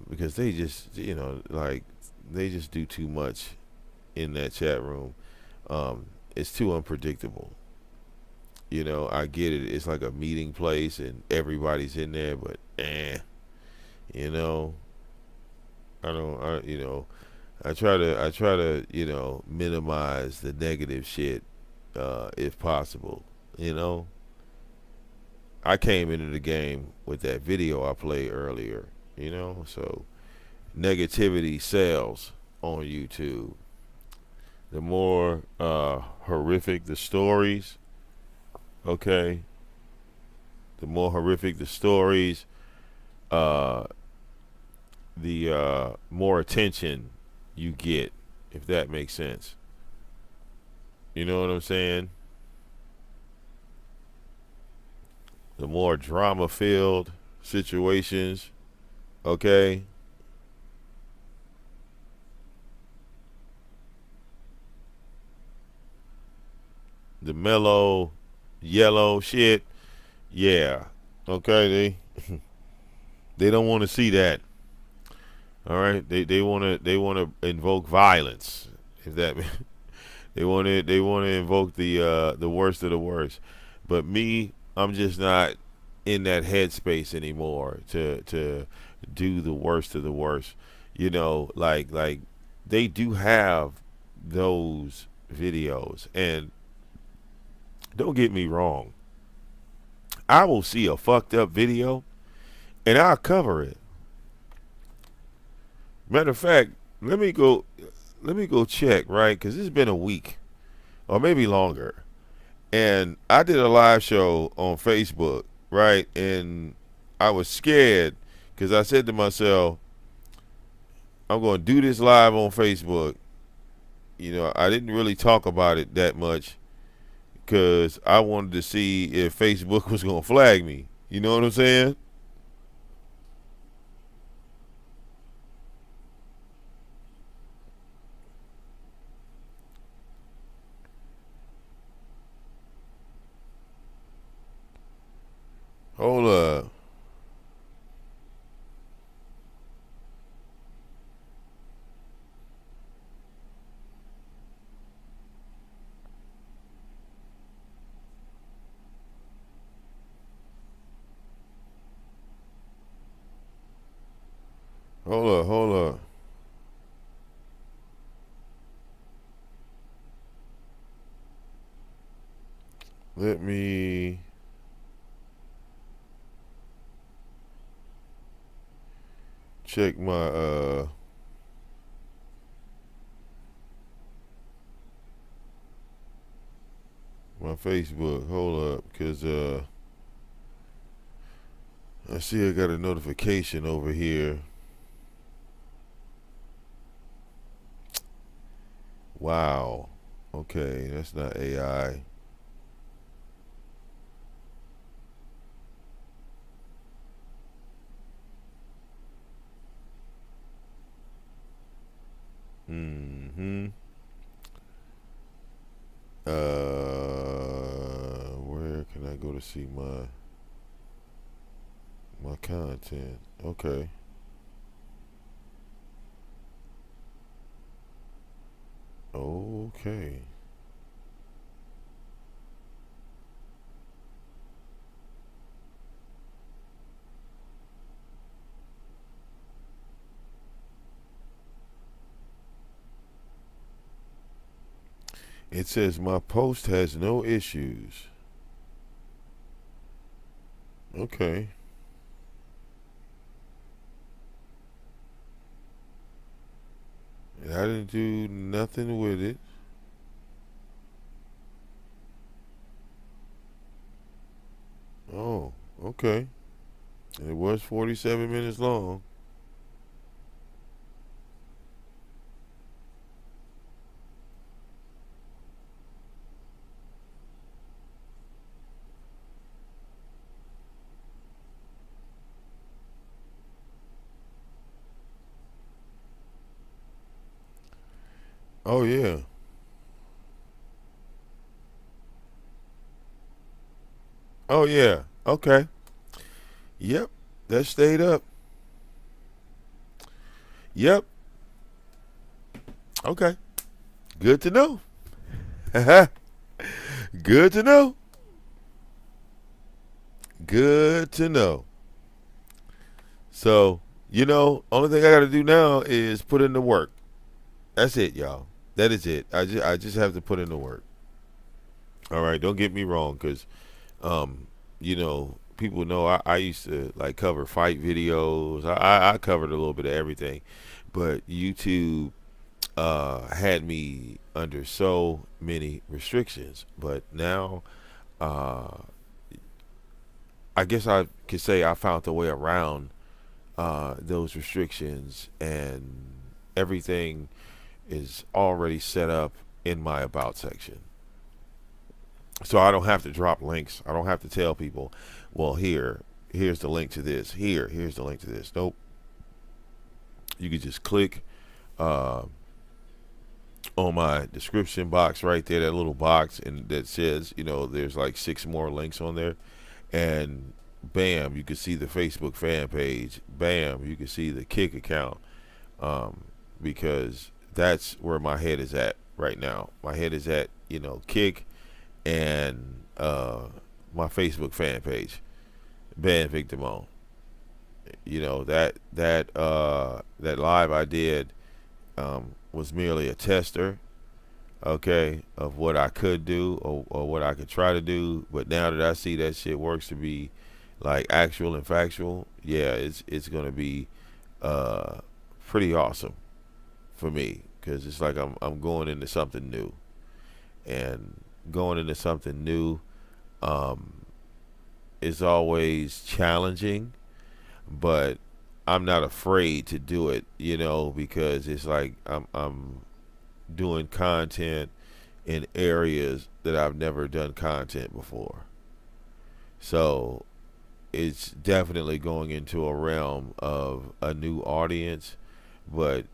because they just, you know, like, they just do too much in that chat room. It's too unpredictable. You know, I get it. It's like a meeting place and everybody's in there, but you know, you know, I try to, you know, minimize the negative shit if possible. You know, I came into the game with that video I played earlier. You know, so negativity sells on YouTube. The more horrific the stories, okay, the more horrific the stories, the more attention you get, if that makes sense. You know what I'm saying? The more drama-filled situations, okay, the mellow, yellow shit, yeah, okay, they don't want to see that. All right, they want to invoke violence, if that they want to invoke the worst of the worst. But me, I'm just not in that headspace anymore to do the worst of the worst. You know, like they do have those videos, and don't get me wrong, I will see a fucked up video and I'll cover it. Matter of fact, let me go let me go check, right? Because it's been a week or maybe longer. And I did a live show on Facebook, right? And I was scared because I said to myself, I'm going to do this live on Facebook. You know, I didn't really talk about it that much because I wanted to see if Facebook was going to flag me. You know what I'm saying? Hold up. Hold up, hold up. Let me check my Facebook. Hold up, cause I see I got a notification over here. Wow. Okay, that's not AI. Mm-hmm. Where can I go to see my content? Okay. Okay. It says my post has no issues. Okay. And I didn't do nothing with it. Oh, okay. And it was 47 minutes long. Oh, yeah. Oh, yeah. Okay. Yep. That stayed up. Yep. Okay. Good to know. Good to know. Good to know. So, only thing I got to do now is put in the work. That's it, y'all. That is it. I just have to put in the work. All right. Don't get me wrong, because people know I used to like cover fight videos. I covered a little bit of everything, but YouTube had me under so many restrictions. But now, uh, I guess I could say I found the way around those restrictions, and everything is already set up in my about section. So I don't have to drop links. I don't have to tell people, well, here's the link to this. Here's the link to this. Nope. You can just click uh, on my description box right there, that little box, and that says, there's like 6 more links on there. And bam, you can see the Facebook fan page. Bam, you can see the Kick account. Because that's where my head is at right now. My head is at, Kick and my Facebook fan page, Ban VicDamoane. That live I did was merely a tester, okay, of what I could do, or what I could try to do. But now that I see that shit works to be like actual and factual, yeah, it's gonna be pretty awesome for me, because it's like I'm going into something new, and going into something new um, is always challenging, but I'm not afraid to do it, because it's like I'm doing content in areas that I've never done content before. So it's definitely going into a realm of a new audience, but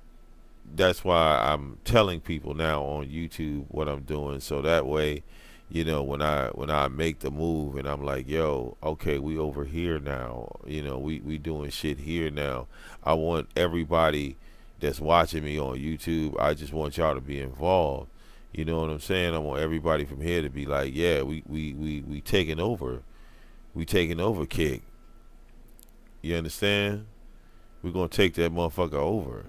that's why I'm telling people now on YouTube what I'm doing, so that way, when I make the move and I'm like, yo, okay, we over here now, we doing shit here now. I want everybody that's watching me on YouTube, I just want y'all to be involved. You know what I'm saying? I want everybody from here to be like, yeah, we taking over. We taking over Kick. You understand? We're gonna take that motherfucker over.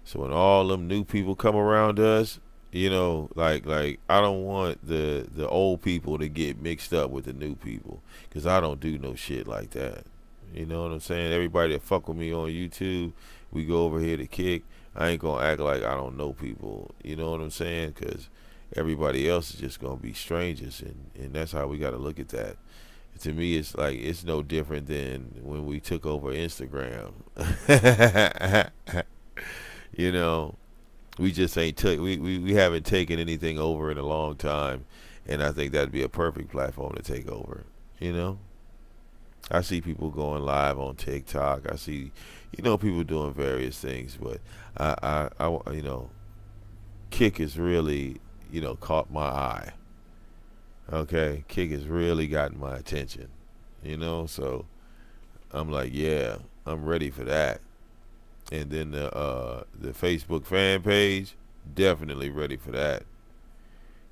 So when all them new people come around us, like I don't want the old people to get mixed up with the new people, because I don't do no shit like that. You know what I'm saying? Everybody that fuck with me on YouTube, we go over here to Kick. I ain't gonna act like I don't know people. You know what I'm saying? Because everybody else is just gonna be strangers, and that's how we gotta look at that. To me, it's like it's no different than when we took over Instagram. You know, we just ain't took we haven't taken anything over in a long time, and I think that'd be a perfect platform to take over. I see people going live on TikTok. I see, people doing various things, but Kick has really, caught my eye. Okay, Kick has really gotten my attention. So I'm like, yeah, I'm ready for that. And then the Facebook fan page, definitely ready for that.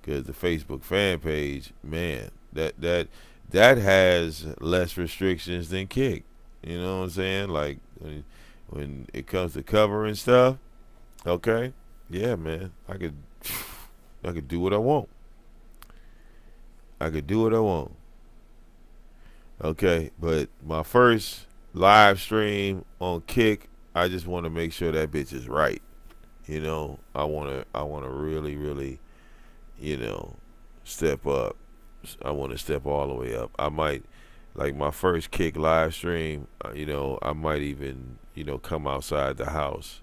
Because the Facebook fan page, man, that has less restrictions than Kick. You know what I'm saying? Like when it comes to cover and stuff, okay, yeah, man, I could do what I want. I could do what I want. Okay, but my first live stream on Kick, I just want to make sure that bitch is right. I want to really, really, step up. I want to step all the way up. I might, like my first Kick live stream, I might even, come outside the house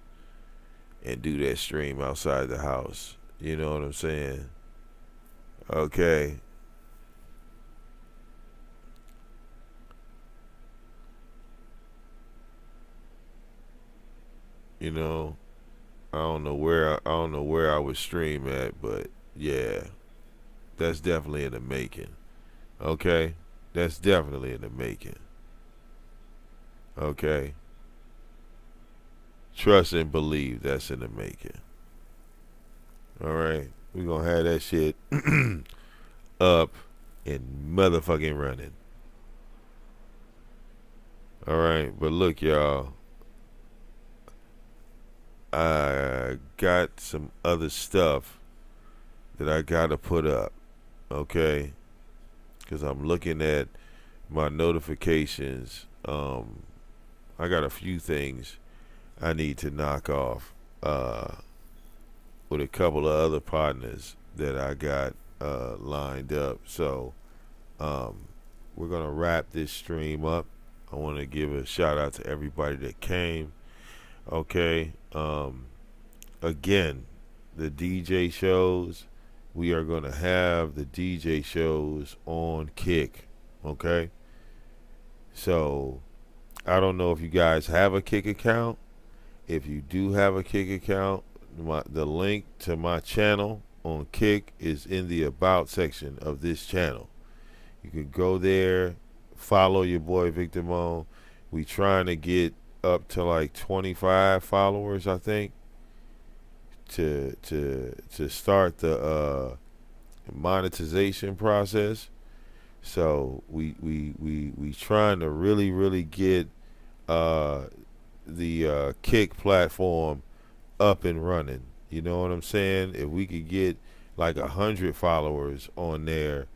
and do that stream outside the house. You know what I'm saying? Okay. I don't know where I would stream at, but yeah, that's definitely in the making. Okay, that's definitely in the making. Okay, trust and believe that's in the making. All right, we gonna have that shit up and motherfucking running. All right, but look, y'all. I got some other stuff that I gotta put up, okay? Because I'm looking at my notifications. I got a few things I need to knock off with a couple of other partners that I got lined up. So we're gonna wrap this stream up. I want to give a shout out to everybody that came. Okay. Again, the DJ shows, we are going to have the DJ shows on Kick. Okay. So I don't know if you guys have a Kick account. If you do have a Kick account, the link to my channel on Kick is in the About section of this channel. You can go there, follow your boy VicDamoane. We trying to get up to like 25 followers, I think, to start the monetization process. So we trying to really get the Kick platform up and running. You know what I'm saying? If we could get like 100 followers on there,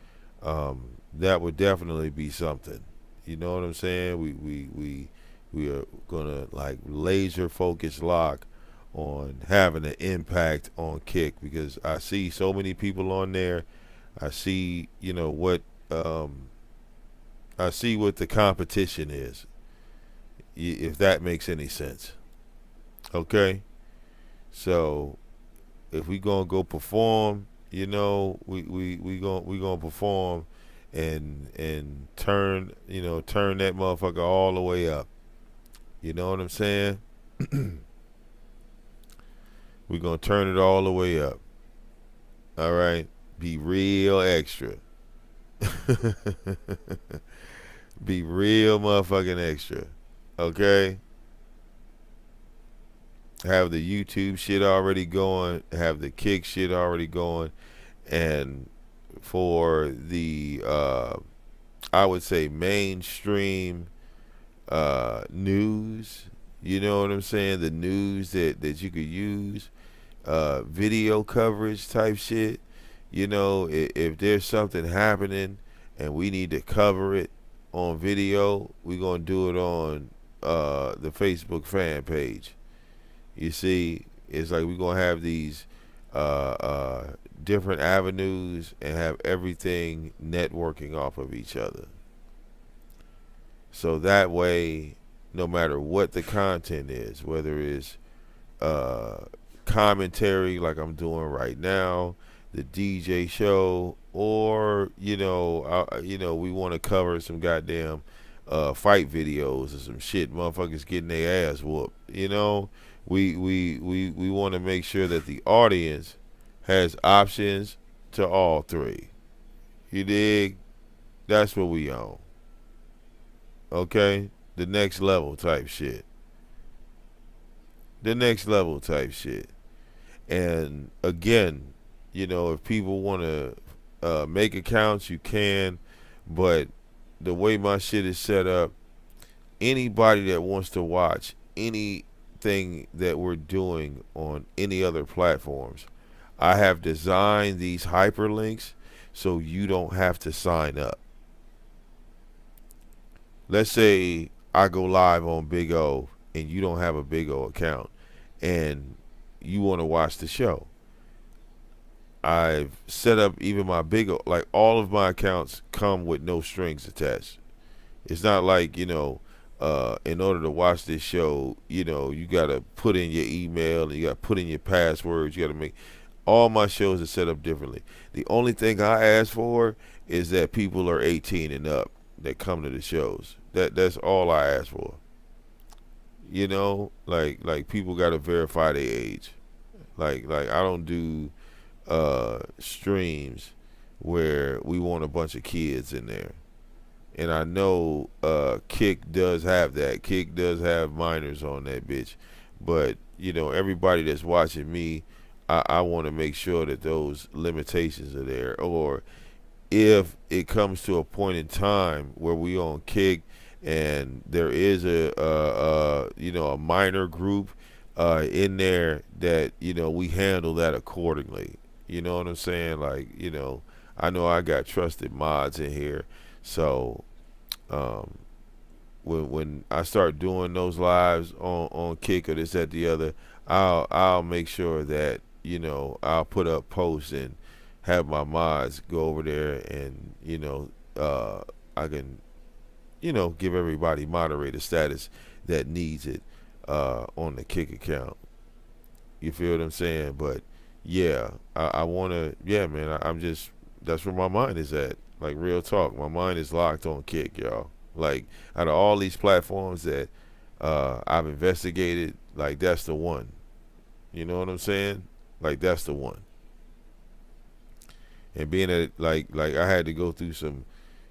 that would definitely be something. You know what I'm saying? We are gonna like laser focus lock on having an impact on Kick, because I see so many people on there. I see, I see what the competition is, if that makes any sense. Okay, so if we gonna go perform, we gonna perform and turn turn that motherfucker all the way up. You know what I'm saying? We gonna turn it all the way up. All right, be real extra. Be real motherfucking extra. Okay? Have the YouTube shit already going, have the Kick shit already going, and for the I would say mainstream news, you know what I'm saying? The news that you could use, video coverage type shit. If there's something happening and we need to cover it on video, we're going to do it on the Facebook fan page. You see, it's like we're going to have these different avenues and have everything networking off of each other. So that way, no matter what the content is, whether it's commentary like I'm doing right now, the DJ show, or we want to cover some goddamn fight videos or some shit, motherfuckers getting their ass whooped. We want to make sure that the audience has options to all three. You dig? That's what we on. Okay? The next level type shit. The next level type shit. And again, if people want to make accounts, you can. But the way my shit is set up, anybody that wants to watch anything that we're doing on any other platforms, I have designed these hyperlinks so you don't have to sign up. Let's say I go live on Big O and you don't have a Big O account and you want to watch the show. I've set up even my Big O, like all of my accounts come with no strings attached. It's not like, in order to watch this show, you got to put in your email and you got to put in your passwords. You got to make, all my shows are set up differently. The only thing I ask for is that people are 18 and up that come to the shows. That's all I ask for. Like people got to verify their age. Like I don't do streams where we want a bunch of kids in there. And I know Kick does have that. Kick does have minors on that bitch. But, everybody that's watching me, I want to make sure that those limitations are there. Or if it comes to a point in time where we on Kick and there is a minor group in there, that we handle that accordingly. You know what I'm saying? Like, I know I got trusted mods in here, so when I start doing those lives on Kick or this, that, the other, I'll make sure that I'll put up posts and have my mods go over there, and I can give everybody moderator status that needs it on the Kick account. You feel what I'm saying? But yeah, I want to, yeah, man, I'm just, that's where my mind is at. Like, real talk, my mind is locked on Kick, y'all. Like, out of all these platforms that I've investigated, like, that's the one. You know what I'm saying? Like, that's the one. And being that, like I had to go through some,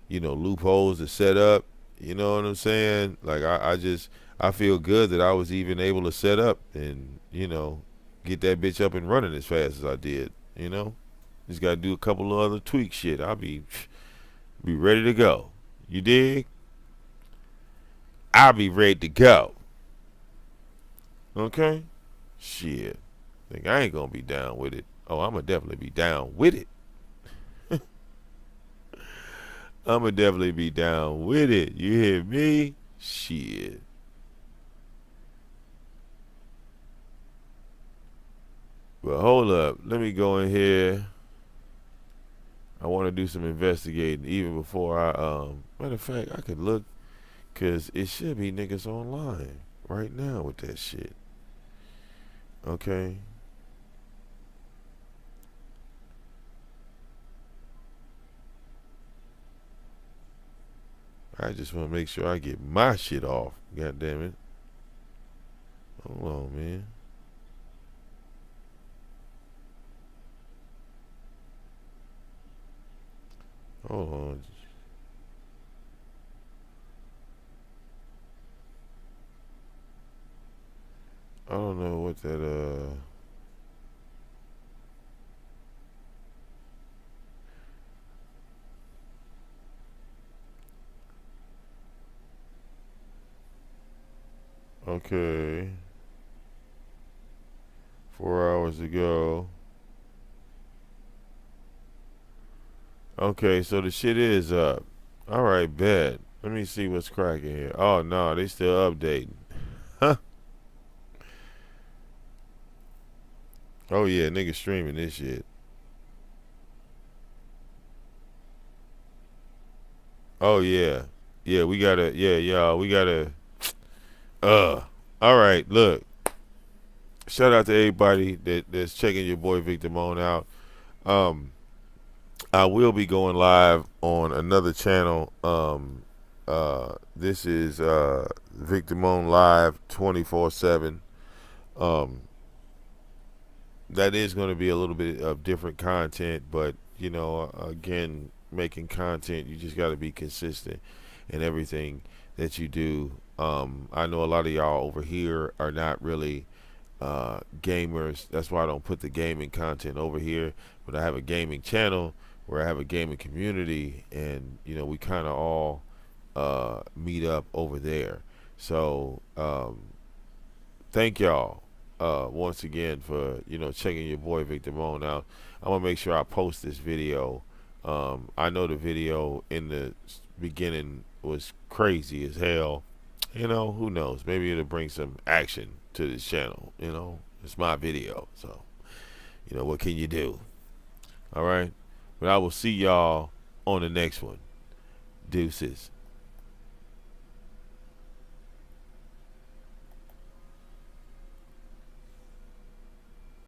loopholes to set up. You know what I'm saying? Like, I feel good that I was even able to set up and, get that bitch up and running as fast as I did. Just got to do a couple of other tweak shit. I'll be ready to go. You dig? I'll be ready to go. Okay? Shit. Think I ain't gonna be down with it. Oh, I'm gonna definitely be down with it. I'm gonna definitely be down with it. You hear me? Shit. But hold up, let me go in here. I want to do some investigating even before I matter of fact, I could look, cause it should be niggas online right now with that shit. Okay. I just want to make sure I get my shit off. God damn it. Hold on, man. Hold on. I don't know what that okay. 4 hours ago. Okay, so the shit is up. Alright, bet. Let me see what's cracking here. Oh no, they still updating. Huh? Oh yeah, niggas streaming this shit. Oh yeah. Yeah, we gotta y'all, we gotta alright, look. Shout out to everybody that's checking your boy VicDamoane out. Um I will be going live on another channel. This is VicDamoane Live 24/7. Um, that is going to be a little bit of different content, but you know, again, making content, you just got to be consistent in everything that you do. I know a lot of y'all over here are not really gamers. That's why I don't put the gaming content over here. But I have a gaming channel where I have a gaming community, and you know, we kind of all meet up over there. So thank y'all once again for, you know, checking your boy VicDamoane out. I'm gonna make sure I post this video. I know the video in the beginning was crazy as hell. You know, who knows? Maybe it'll bring some action to this channel. You know, it's my video, so you know, what can you do? All right, but I will see y'all on the next one. Deuces.